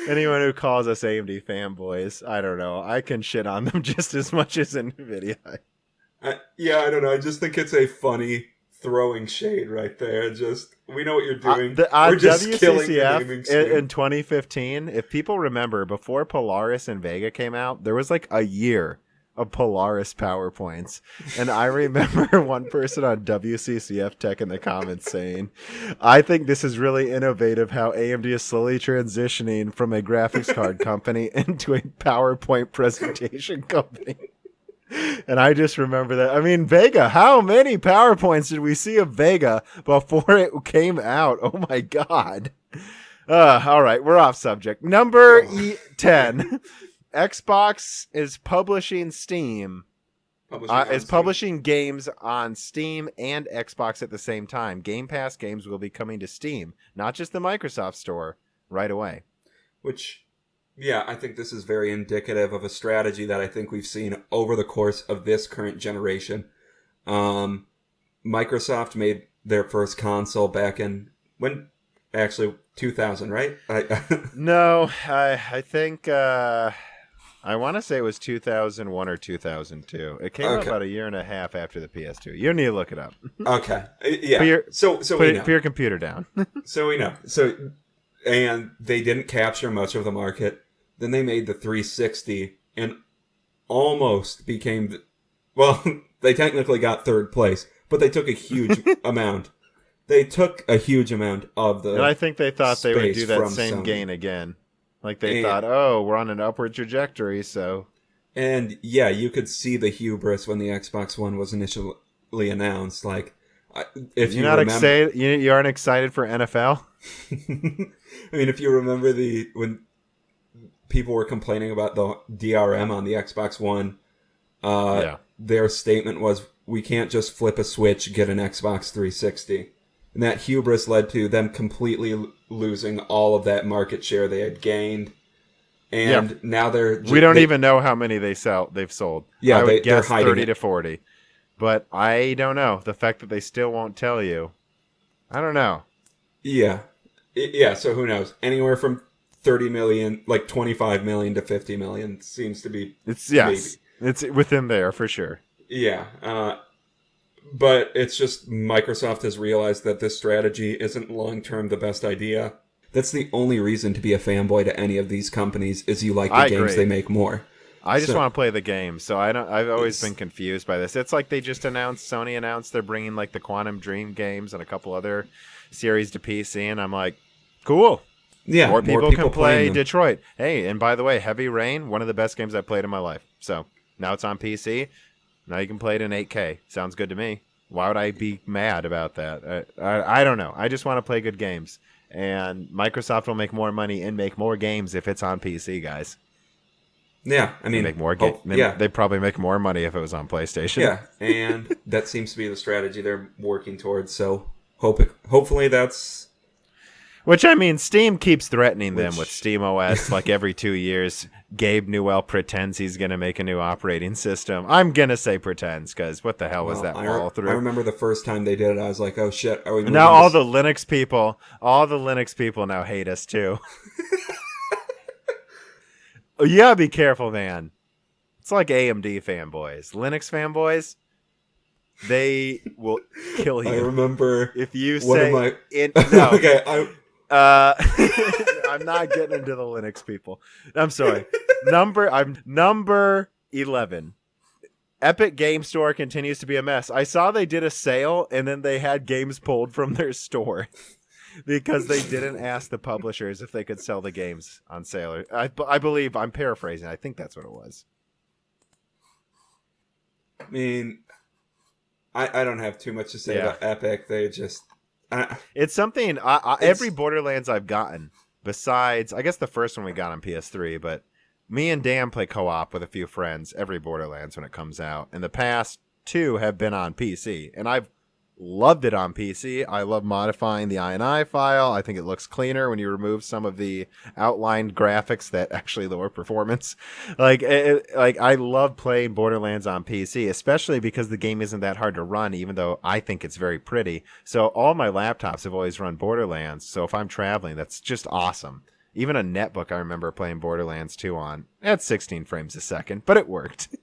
Anyone who calls us AMD fanboys, I don't know. I can shit on them just as much as NVIDIA. Yeah, I don't know. I just think it's a funny throwing shade right there. Just, we know what you're doing. We're just killing the naming scheme. In 2015, if people remember, before Polaris and Vega came out, there was like a year of Polaris PowerPoints. And I remember one person on WCCF Tech in the comments saying, I think this is really innovative how AMD is slowly transitioning from a graphics card company into a PowerPoint presentation company. And I just remember that. I mean, Vega, how many PowerPoints did we see of Vega before it came out? Oh my God. All right, we're off subject. Number 10. Xbox is publishing publishing games on Steam and Xbox at the same time. Game Pass games will be coming to Steam, not just the Microsoft Store, right away. Which, yeah, I think this is very indicative of a strategy that I think we've seen over the course of this current generation. Microsoft made their first console back in, when? Actually, 2000, right? No, I think... I want to say it was 2001 or 2002. It came out about a year and a half after the PS2. You don't need to look it up. Okay. Yeah. Put your computer down. So we know. And they didn't capture much of the market. Then they made the 360 and almost became... Well, they technically got third place, but they took a huge amount. They took a huge amount of the... And I think they thought they would do that same gain again. Like they thought, we're on an upward trajectory, so... And yeah, you could see the hubris when the Xbox One was initially announced. Like, if you're not excited, you aren't excited for NFL? I mean, if you remember when people were complaining about the DRM on the Xbox One, their statement was, we can't just flip a switch, get an Xbox 360. And that hubris led to them completely losing all of that market share they had gained. And now we don't even know how many they've sold. Yeah, I would guess they're 30 to 40. But I don't know. The fact that they still won't tell you, I don't know. Yeah. Yeah, so who knows? Anywhere from 30 million, like 25 million to 50 million seems to be... It's within there for sure. Yeah. But it's just Microsoft has realized that this strategy isn't long-term the best idea. that's the only reason to be a fanboy to any of these companies is you like the I games agree. they make more. I just want to play the game, so I've always been confused by this. It's like Sony announced they're bringing like the Quantum Dream games and a couple other series to PC, and I'm like, cool. Yeah, more people can play them. Detroit. Hey, and by the way, Heavy Rain, one of the best games I've played in my life. So now it's on PC. Now you can play it in 8K. Sounds good to me. Why would I be mad about that? I don't know. I just want to play good games, and Microsoft will make more money and make more games if it's on PC, guys. Yeah, I mean, they make more They'd probably make more money if it was on PlayStation. Yeah, and that seems to be the strategy they're working towards. So hopefully that's. Which, I mean, Steam keeps threatening them with Steam OS like every 2 years. Gabe Newell pretends he's going to make a new operating system. I'm going to say pretends, because what the hell was that fall through? I remember the first time they did it, I was like, oh shit, are we moving now all the Linux people now hate us too. You gotta be careful, man. It's like AMD fanboys. Linux fanboys, they will kill you. I remember if you say no. Okay, I'm not getting into the Linux people. I'm sorry. Number 11. Epic Game Store continues to be a mess. I saw they did a sale and then they had games pulled from their store because they didn't ask the publishers if they could sell the games on sale. I believe, I'm paraphrasing. I think that's what it was. I mean, I don't have too much to say about Epic. They just... it's something... every Borderlands I've gotten, besides... I guess the first one we got on PS3, but me and Dan play co-op with a few friends every Borderlands when it comes out. And the past two have been on PC. And I've loved it on PC. I love modifying the INI file. I think it looks cleaner when you remove some of the outlined graphics that actually lower performance. I love playing Borderlands on PC, especially because the game isn't that hard to run, even though I think it's very pretty. So all my laptops have always run Borderlands. So if I'm traveling, that's just awesome. Even a netbook I remember playing Borderlands 2 on at 16 frames a second, but it worked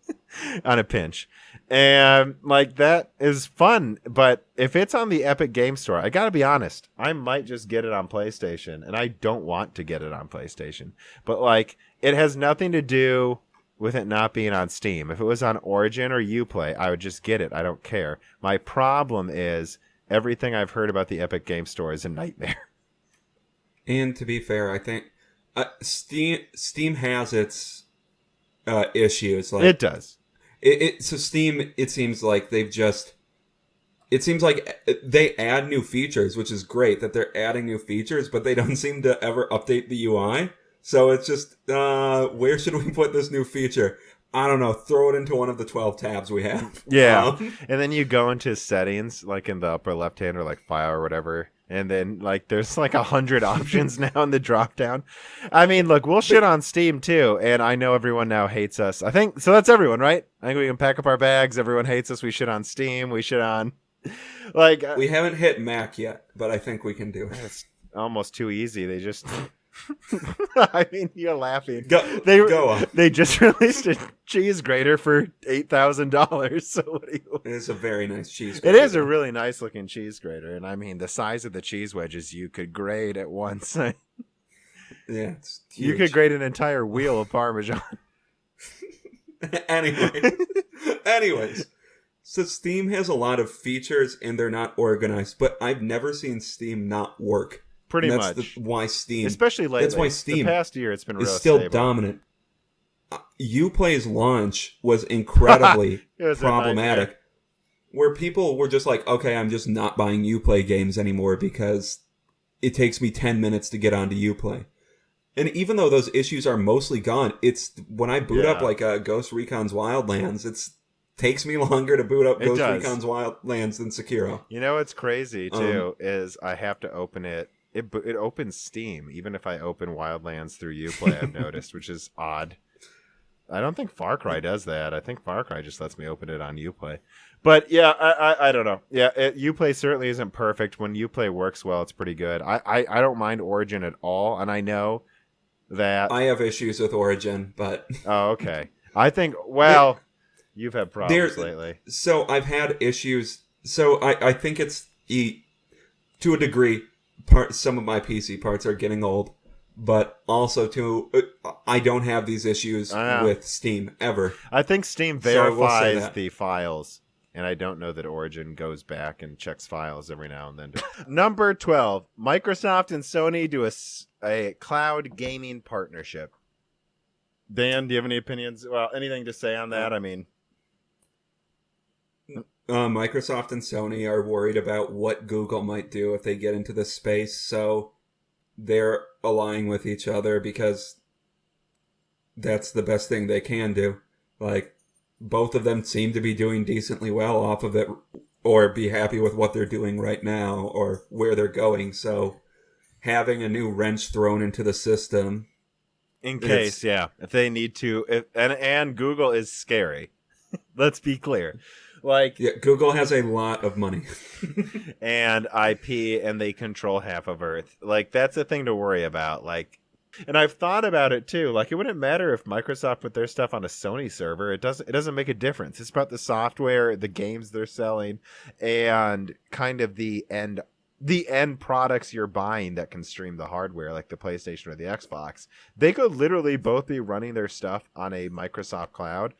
on a pinch. And that is fun, but if it's on the Epic Game Store, I gotta be honest, I might just get it on PlayStation, and I don't want to get it on PlayStation. But it has nothing to do with it not being on Steam. If it was on Origin or Uplay, I would just get it. I don't care. My problem is everything I've heard about the Epic Game Store is a nightmare. And to be fair, I think Steam has its issues. It does. So Steam, it seems like they add new features, which is great that they're adding new features, but they don't seem to ever update the UI. So it's just, where should we put this new feature? I don't know. Throw it into one of the 12 tabs we have. Yeah. And then you go into settings, in the upper left hand or file or whatever. And then there's 100 options now in the drop down. I mean, look, we'll shit on Steam too. And I know everyone now hates us. I think, so that's everyone, right? I think we can pack up our bags. Everyone hates us. We shit on Steam. We shit on, we haven't hit Mac yet, but I think we can do it. It's almost too easy. They just... I mean, you're laughing. Go on. They just released a cheese grater for $8,000. So what do you? It is a very nice cheese grater. It is a really nice looking cheese grater, and I mean the size of the cheese wedges you could grate at once. Yeah, it's huge. You could grate an entire wheel of Parmesan. Anyways, so Steam has a lot of features, and they're not organized. But I've never seen Steam not work. Pretty much. That's why Steam... Especially lately. That's why Steam... The past year, it's been real still stable. Dominant. Uplay's launch was incredibly problematic. Where people were just like, okay, I'm just not buying Uplay games anymore because it takes me 10 minutes to get onto Uplay. And even though those issues are mostly gone, it's... When I boot up Ghost Recon's Wildlands, it takes me longer to boot up Ghost Recon's Wildlands than Sekiro. You know what's crazy, too, is I have to open it. It opens Steam, even if I open Wildlands through Uplay, I've noticed, which is odd. I don't think Far Cry does that. I think Far Cry just lets me open it on Uplay. But yeah, I don't know. Yeah, Uplay certainly isn't perfect. When Uplay works well, it's pretty good. I don't mind Origin at all, and I know that... I have issues with Origin, but... Oh, okay. I think, you've had problems lately. So I've had issues. So I think it's... To a degree... some of my PC parts are getting old, but also too, I don't have these issues with Steam ever. I think Steam So I will say verifies that. the files, and I don't know that Origin goes back and checks files every now and then. Number 12, Microsoft and Sony do a cloud gaming partnership. Dan, do you have any opinions? Well, anything to say on that? I mean, Microsoft and Sony are worried about what Google might do if they get into this space, so they're allying with each other because that's the best thing they can do. Like, both of them seem to be doing decently well off of it, or be happy with what they're doing right now, or where they're going. So having a new wrench thrown into the system, in case, if they need to, and Google is scary. Let's be clear. Like, yeah, Google has a lot of money. and IP, and they control half of Earth. Like, that's a thing to worry about. Like, and I've thought about it too. Like, it wouldn't matter if Microsoft put their stuff on a Sony server. It doesn't make a difference. It's about the software, the games they're selling, and kind of the end products you're buying that can stream the hardware, like the PlayStation or the Xbox. They could literally both be running their stuff on a Microsoft cloud.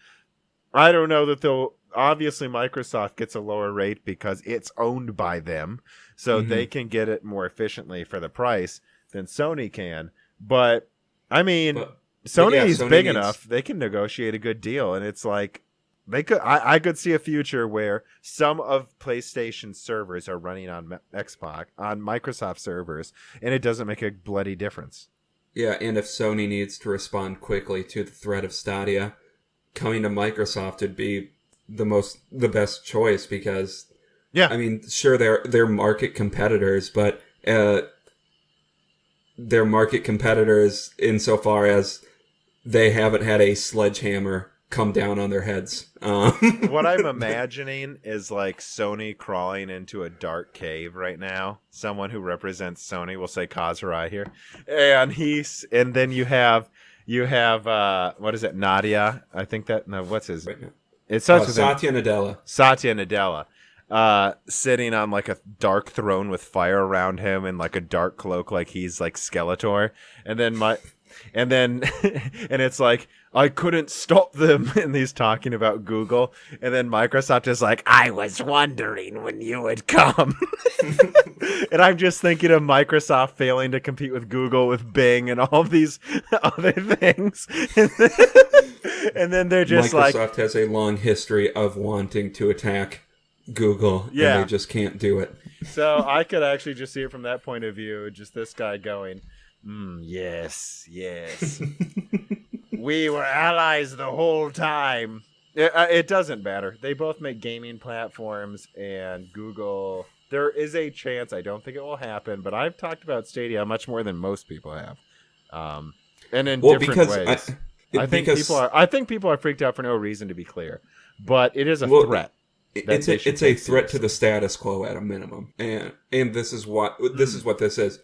I don't know that they'll... Obviously, Microsoft gets a lower rate because it's owned by them, so they can get it more efficiently for the price than Sony can. But, I mean, Sony big enough, they can negotiate a good deal, and it's like, I could see a future where some of PlayStation servers are running on Xbox, on Microsoft servers, and it doesn't make a bloody difference. Yeah, and if Sony needs to respond quickly to the threat of Stadia, coming to Microsoft would be the best choice, because I mean, sure, they're market competitors, but they're market competitors insofar as they haven't had a sledgehammer come down on their heads. What I'm imagining is like Sony crawling into a dark cave right now. Someone who represents Sony will say Kazurai here, and then you have what is it, Nadia? I think that what's his? It's Satya Nadella. Satya Nadella, sitting on like a dark throne with fire around him and like a dark cloak, like he's like Skeletor. And then it's like, I couldn't stop them. And he's talking about Google. And then Microsoft is like, I was wondering when you would come. And I'm just thinking of Microsoft failing to compete with Google, with Bing, and all these other things. And then they're just Microsoft has a long history of wanting to attack Google, and they just can't do it. So I could actually just see it from that point of view, just this guy going, yes. We were allies the whole time. It doesn't matter. They both make gaming platforms, and Google... There is a chance, I don't think it will happen, but I've talked about Stadia much more than most people have. And in different ways. I think people are freaked out for no reason, to be clear. But it is a threat. It's a threat to the status quo at a minimum. And this is what this is.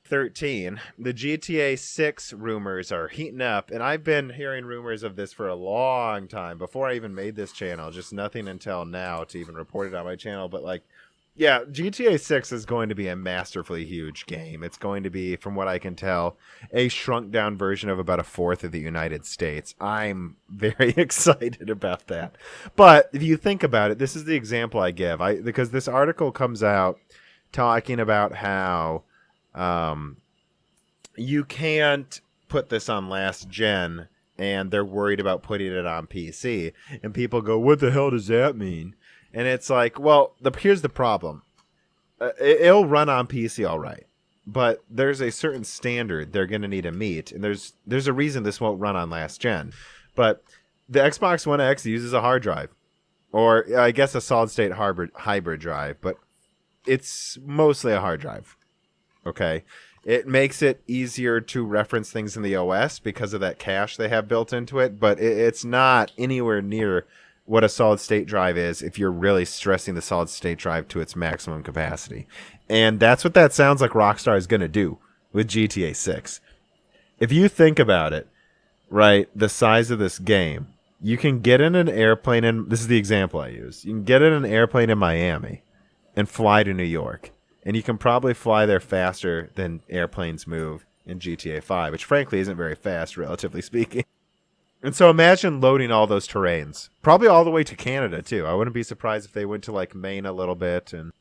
13. The GTA 6 rumors are heating up, and I've been hearing rumors of this for a long time, before I even made this channel. Just nothing until now to even report it on my channel. But like, yeah, GTA 6 is going to be a masterfully huge game. It's going to be, from what I can tell, a shrunk-down version of about a fourth of the United States. I'm very excited about that. But if you think about it, this is the example I give. Because this article comes out talking about how you can't put this on last gen, and they're worried about putting it on PC. And people go, what the hell does that mean? And it's like, well, here's the problem. It'll run on PC all right, but there's a certain standard they're going to need to meet, and there's a reason this won't run on last gen. But the Xbox One X uses a hard drive, or I guess a solid-state hybrid drive, but it's mostly a hard drive. Okay? It makes it easier to reference things in the OS because of that cache they have built into it, but it's not anywhere near what a solid-state drive is if you're really stressing the solid-state drive to its maximum capacity. And that's what that sounds like Rockstar is going to do with GTA 6. If you think about it, right, the size of this game, you can get in an airplane, and this is the example I use. You can get in an airplane in Miami and fly to New York. and you can probably fly there faster than airplanes move in GTA 5, which frankly isn't very fast, relatively speaking. And so imagine loading all those terrains, probably all the way to Canada too. I wouldn't be surprised if they went to like Maine a little bit. And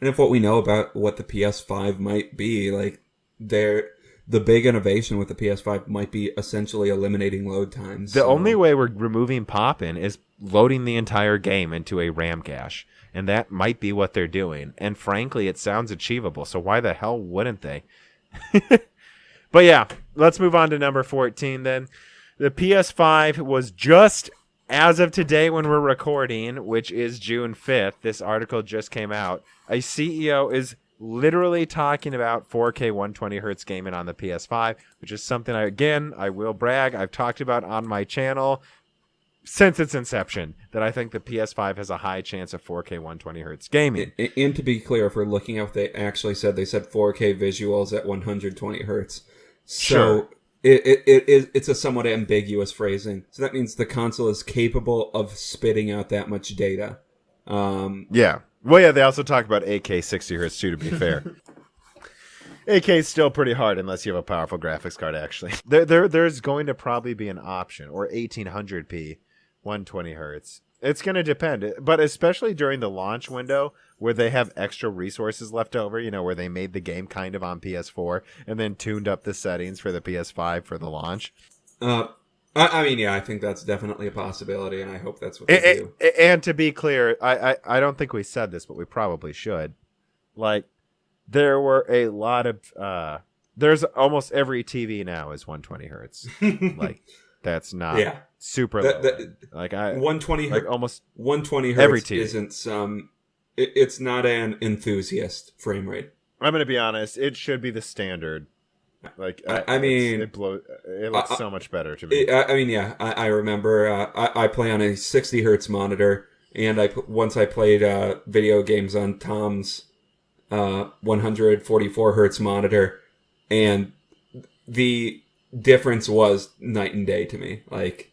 if what we know about what the PS5 might be, like the big innovation with the PS5 might be essentially eliminating load times. The only way we're removing pop-in is loading the entire game into a RAM cache. And that might be what they're doing. And frankly, it sounds achievable. So why the hell wouldn't they? But yeah, let's move on to number 14 then. The PS5 was just as of today when we're recording, which is June 5th. This article just came out. A CEO is literally talking about 4K 120 Hertz gaming on the PS5, which is something I will brag, I've talked about on my channel since its inception, that I think the PS5 has a high chance of 4K 120 Hertz gaming. And to be clear, if we're looking at what they actually said, they said 4K visuals at 120 Hertz. So sure. It's a somewhat ambiguous phrasing. So that means the console is capable of spitting out that much data. Yeah. Well, yeah, they also talk about 8K 60 Hertz too, to be fair. 8K is still pretty hard unless you have a powerful graphics card, actually. There's going to probably be an option, or 1800p 120 Hertz. It's going to depend, but especially during the launch window where they have extra resources left over, where they made the game kind of on PS4 and then tuned up the settings for the PS5 for the launch. I think that's definitely a possibility, and I hope that's what they do. And to be clear, I don't think we said this, but we probably should. Like, there were a lot of... there's almost every TV now is 120 Hertz. Like, that's not super low. Like 120 like almost 120 every Hertz TV. isn't some... It's not an enthusiast frame rate. I'm going to be honest. It should be the standard. Like, it looks so much better to me. I remember I play on a 60 hertz monitor, and once I played video games on Tom's 144 hertz monitor, and the difference was night and day to me. Like,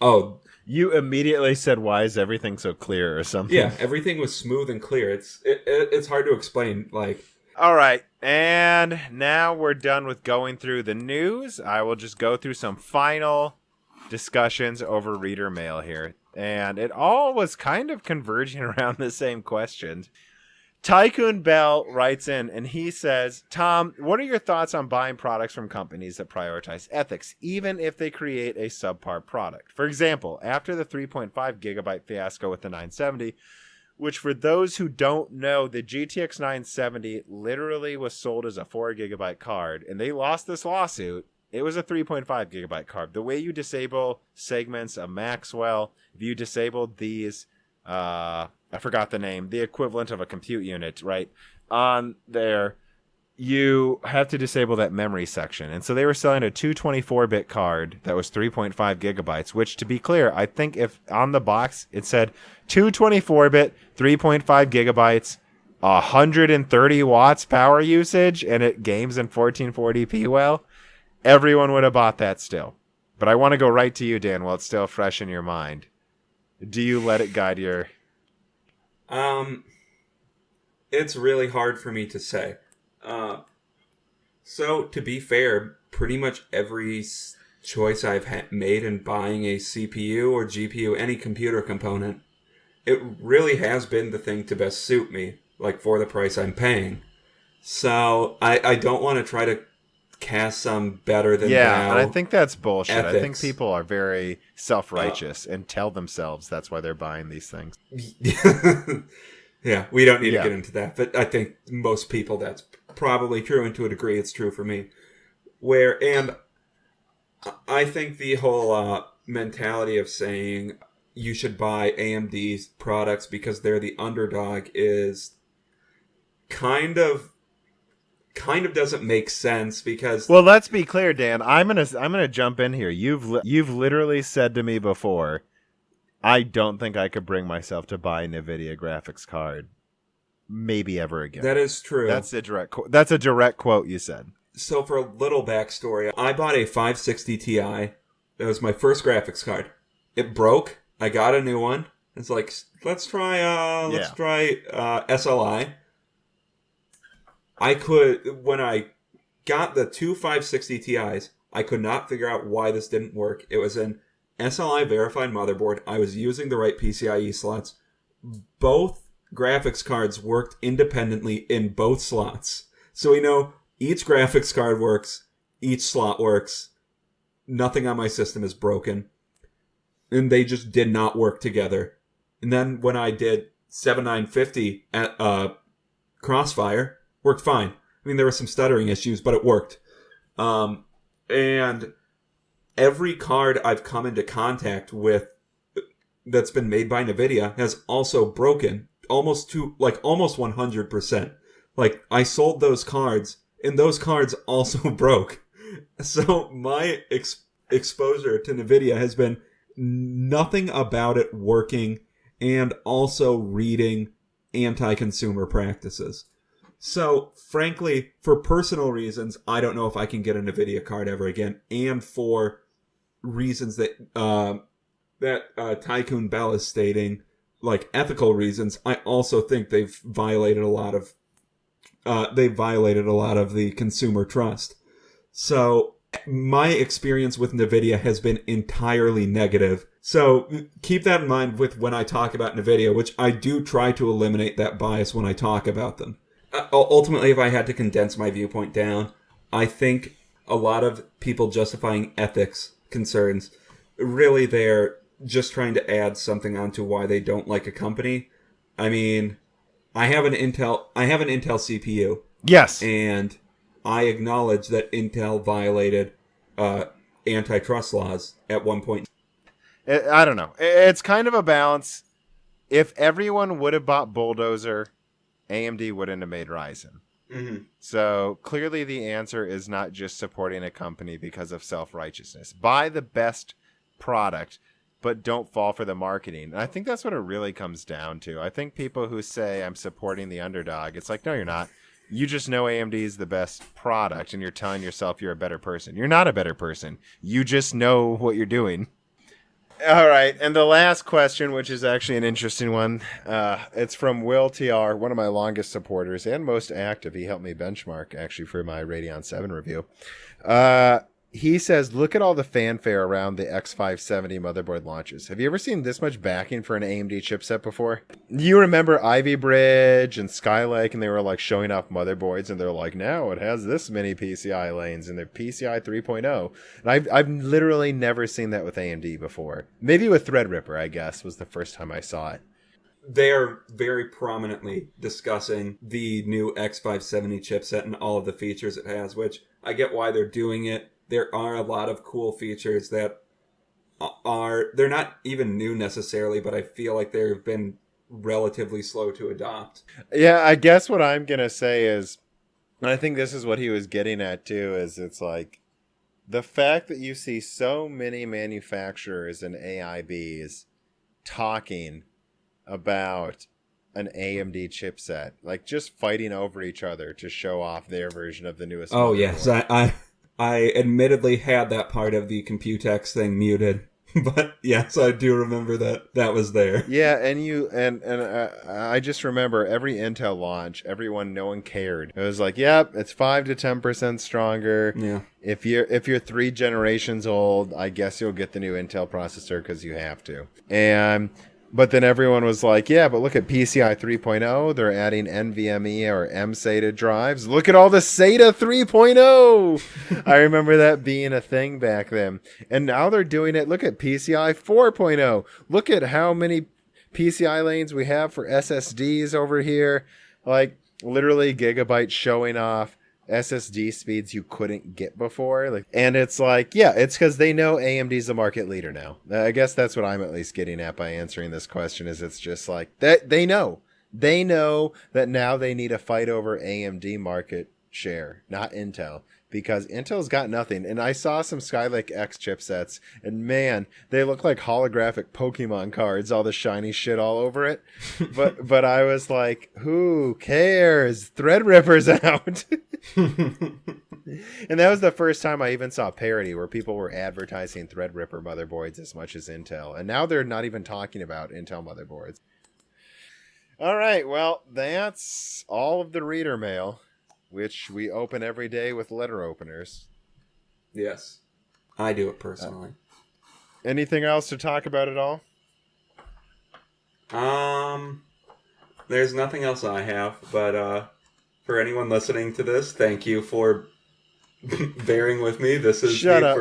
oh, you immediately said, "Why is everything so clear?" or something. Yeah, everything was smooth and clear. It's hard to explain. Like. All right, and now we're done with going through the news. I will just go through some final discussions over reader mail here. And it all was kind of converging around the same questions. Tycoon Bell writes in, and he says, Tom, what are your thoughts on buying products from companies that prioritize ethics, even if they create a subpar product? For example, after the 3.5 gigabyte fiasco with the 970, which for those who don't know, the GTX 970 literally was sold as a 4 gigabyte card, and they lost this lawsuit. It was a 3.5 gigabyte card. The way you disable segments of Maxwell, if you disabled these, I forgot the name, the equivalent of a compute unit, right, on there, you have to disable that memory section. And so they were selling a 224-bit card that was 3.5 gigabytes, which, to be clear, I think if on the box it said 224-bit, 3.5 gigabytes, 130 watts power usage, and it games in 1440p well, everyone would have bought that still. But I want to go right to you, Dan, while it's still fresh in your mind. Do you let it guide your... It's really hard for me to say. So, to be fair, pretty much every choice I've made in buying a CPU or GPU, any computer component, it really has been the thing to best suit me, like for the price I'm paying. So, I don't want to try to cast some better than yeah, now and I think that's bullshit. ethics. I think people are very self-righteous and tell themselves that's why they're buying these things. Yeah, we don't need to get into that, but I think most people that's probably true, and to a degree it's true for me. And I think the whole mentality of saying you should buy AMD's products because they're the underdog is kind of doesn't make sense because... Well, let's be clear, Dan. I'm gonna jump in here. You've literally said to me before, I don't think I could bring myself to buy a NVIDIA graphics card maybe ever again. That is true. That's a direct quote you said. So for a little backstory, I bought a 560 Ti. That was my first graphics card. It broke. I got a new one. It's like, let's try SLI. when I got the two 560 Ti's, I could not figure out why this didn't work. It was an SLI verified motherboard. I was using the right PCIe slots. Both graphics cards worked independently in both slots. So we know each graphics card works, each slot works. Nothing on my system is broken. And they just did not work together. And then when I did 7950 at Crossfire, worked fine. I mean, there were some stuttering issues, but it worked. And every card I've come into contact with that's been made by NVIDIA has also broken almost 100%. Like, I sold those cards, and those cards also broke. So my exposure to NVIDIA has been nothing about it working and also reading anti-consumer practices. So, frankly, for personal reasons, I don't know if I can get a NVIDIA card ever again, and for reasons that Tycoon Bell is stating, like ethical reasons, I also think they've violated a lot of the consumer trust. So, my experience with NVIDIA has been entirely negative. So keep that in mind with when I talk about NVIDIA, which I do try to eliminate that bias when I talk about them. Ultimately, if I had to condense my viewpoint down, I think a lot of people justifying ethics concerns, really they're just trying to add something onto why they don't like a company. I mean, I have an Intel CPU. Yes. And I acknowledge that Intel violated antitrust laws at one point. I don't know. It's kind of a balance. If everyone would have bought Bulldozer, AMD wouldn't have made Ryzen. Mm-hmm. So clearly the answer is not just supporting a company because of self-righteousness. Buy the best product, but don't fall for the marketing. And I think that's what it really comes down to. I think people who say I'm supporting the underdog, it's like, no, you're not. You just know AMD is the best product, and you're telling yourself you're a better person. You're not a better person. You just know what you're doing. All right, and the last question, which is actually an interesting one, it's from Will TR, one of my longest supporters and most active. He helped me benchmark, actually, for my Radeon 7 review. He says, look at all the fanfare around the X570 motherboard launches. Have you ever seen this much backing for an AMD chipset before? You remember Ivy Bridge and Skylake, and they were like showing off motherboards, and they're like, now it has this many PCI lanes, and they're PCI 3.0. And I've literally never seen that with AMD before. Maybe with Threadripper, I guess, was the first time I saw it. They're very prominently discussing the new X570 chipset and all of the features it has, which I get why they're doing it. There are a lot of cool features that they're not even new necessarily, but I feel like they've been relatively slow to adopt. Yeah, I guess what I'm going to say is, and I think this is what he was getting at too, is it's like the fact that you see so many manufacturers and AIBs talking about an AMD chipset, like just fighting over each other to show off their version of the newest. Oh, yes. I admittedly had that part of the Computex thing muted, but yes, I do remember that was there. Yeah, and I just remember every Intel launch, no one cared. It was like, yep, it's 5 to 10% stronger. Yeah. If you're 3 generations old, I guess you'll get the new Intel processor because you have to. But then everyone was like, yeah, but look at PCI 3.0. They're adding NVMe or mSATA drives. Look at all the SATA 3.0. I remember that being a thing back then. And now they're doing it. Look at PCI 4.0. Look at how many PCI lanes we have for SSDs over here. Like, literally gigabytes showing off SSD speeds you couldn't get before. And it's like, yeah, it's because they know AMD's the market leader now. I guess that's what I'm at least getting at by answering this question, is it's just like that they know that now they need to fight over AMD market share, not Intel, because Intel's got nothing. And I saw some Skylake X chipsets, and man, they look like holographic Pokemon cards, all the shiny shit all over it. But I was like, who cares? Threadripper's out. And that was the first time I even saw parody where people were advertising Threadripper motherboards as much as Intel. And now they're not even talking about Intel motherboards. All right, well, that's all of the reader mail. which we open every day with letter openers. Yes. I do it personally. Anything else to talk about at all? There's nothing else I have, but for anyone listening to this, thank you for bearing with me. This is Shut up.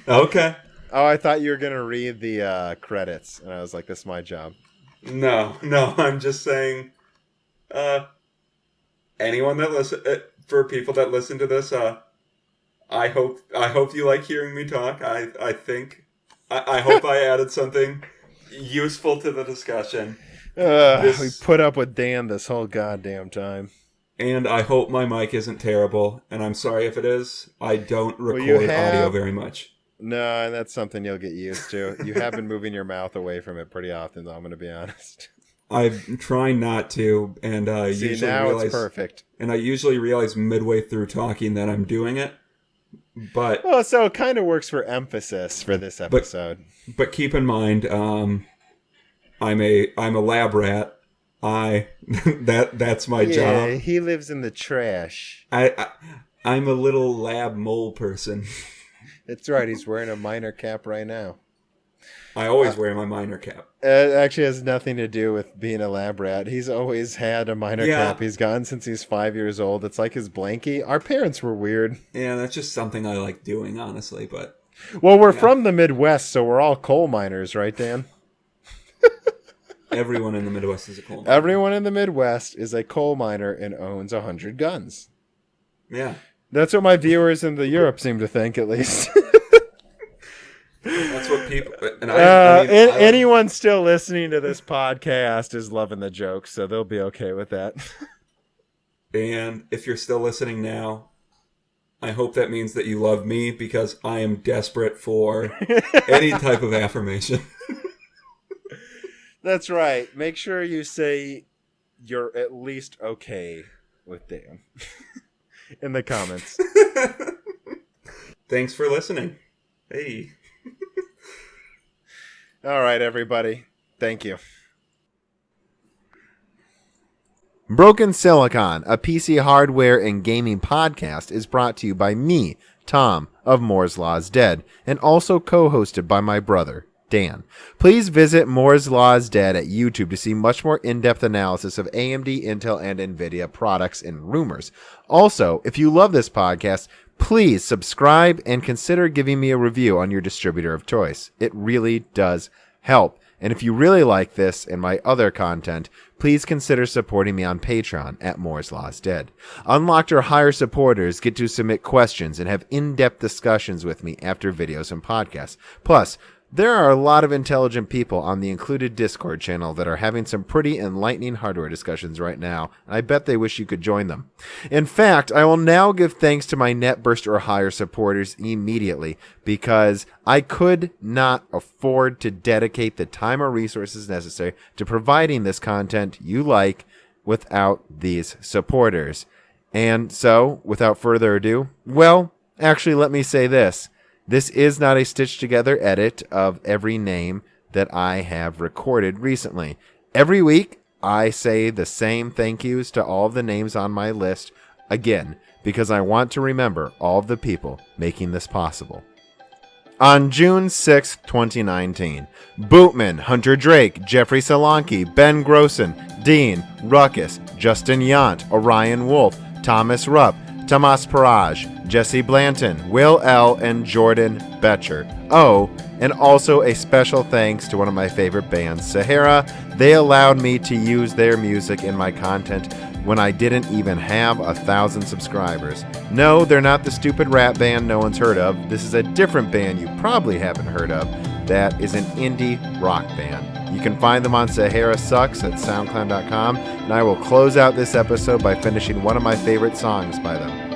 Okay. Oh, I thought you were going to read the credits, and I was like, this is my job. No, I'm just saying, anyone that for people that listen to this, I hope you like hearing me talk. I think, I hope I added something useful to the discussion. We put up with Dan this whole goddamn time. And I hope my mic isn't terrible, and I'm sorry if it is. I don't record audio very much. No, and that's something you'll get used to. You have been moving your mouth away from it pretty often, though, I'm going to be honest. I'm trying not to, and usually now realize it's perfect. And I usually realize midway through talking that I'm doing it. But so it kind of works for emphasis for this episode. But keep in mind, I'm a lab rat. That's my job. Yeah, he lives in the trash. I'm a little lab mole person. That's right. He's wearing a minor cap right now. I always wear my minor cap. It actually has nothing to do with being a lab rat. He's always had a minor cap. He's gotten since he's 5 years old. It's like his blankie. Our parents were weird. Yeah, that's just something I like doing, honestly. But well, we're from the Midwest, so we're all coal miners, right, Dan? Everyone in the Midwest is a coal miner. Everyone in the Midwest is a coal miner and owns 100 guns. Yeah. That's what my viewers in the Europe seem to think, at least. That's what people... And anyone still listening to this podcast is loving the joke, so they'll be okay with that. And if you're still listening now, I hope that means that you love me, because I am desperate for any type of affirmation. That's right. Make sure you say you're at least okay with Dan in the comments. Thanks for listening. Hey. All right, everybody. Thank you. Broken Silicon, a PC hardware and gaming podcast, is brought to you by me, Tom, of Moore's Law is Dead, and also co-hosted by my brother, Dan. Please visit Moore's Law is Dead at YouTube to see much more in-depth analysis of AMD, Intel, and NVIDIA products and rumors. Also, if you love this podcast, please subscribe and consider giving me a review on your distributor of choice. It really does help. And if you really like this and my other content, please consider supporting me on Patreon at Moore's Law is Dead. Unlocked or higher supporters get to submit questions and have in-depth discussions with me after videos and podcasts. Plus, there are a lot of intelligent people on the included Discord channel that are having some pretty enlightening hardware discussions right now, and I bet they wish you could join them. In fact, I will now give thanks to my NetBurst or higher supporters immediately, because I could not afford to dedicate the time or resources necessary to providing this content you like without these supporters. And so, without further ado, well, actually let me say this. This is not a stitched-together edit of every name that I have recorded recently. Every week, I say the same thank yous to all of the names on my list, again, because I want to remember all of the people making this possible. On June 6, 2019, Bootman, Hunter Drake, Jeffrey Solanke, Ben Grossen, Dean, Ruckus, Justin Yant, Orion Wolf, Thomas Rupp, Tomas Paraj, Jesse Blanton, Will L., and Jordan Betcher. Oh, and also a special thanks to one of my favorite bands, Sahara. They allowed me to use their music in my content when I didn't even have 1,000 subscribers. No, they're not the stupid rap band no one's heard of. This is a different band you probably haven't heard of. That is an indie rock band. You can find them on Sahara Sucks at SoundCloud.com, and I will close out this episode by finishing one of my favorite songs by them.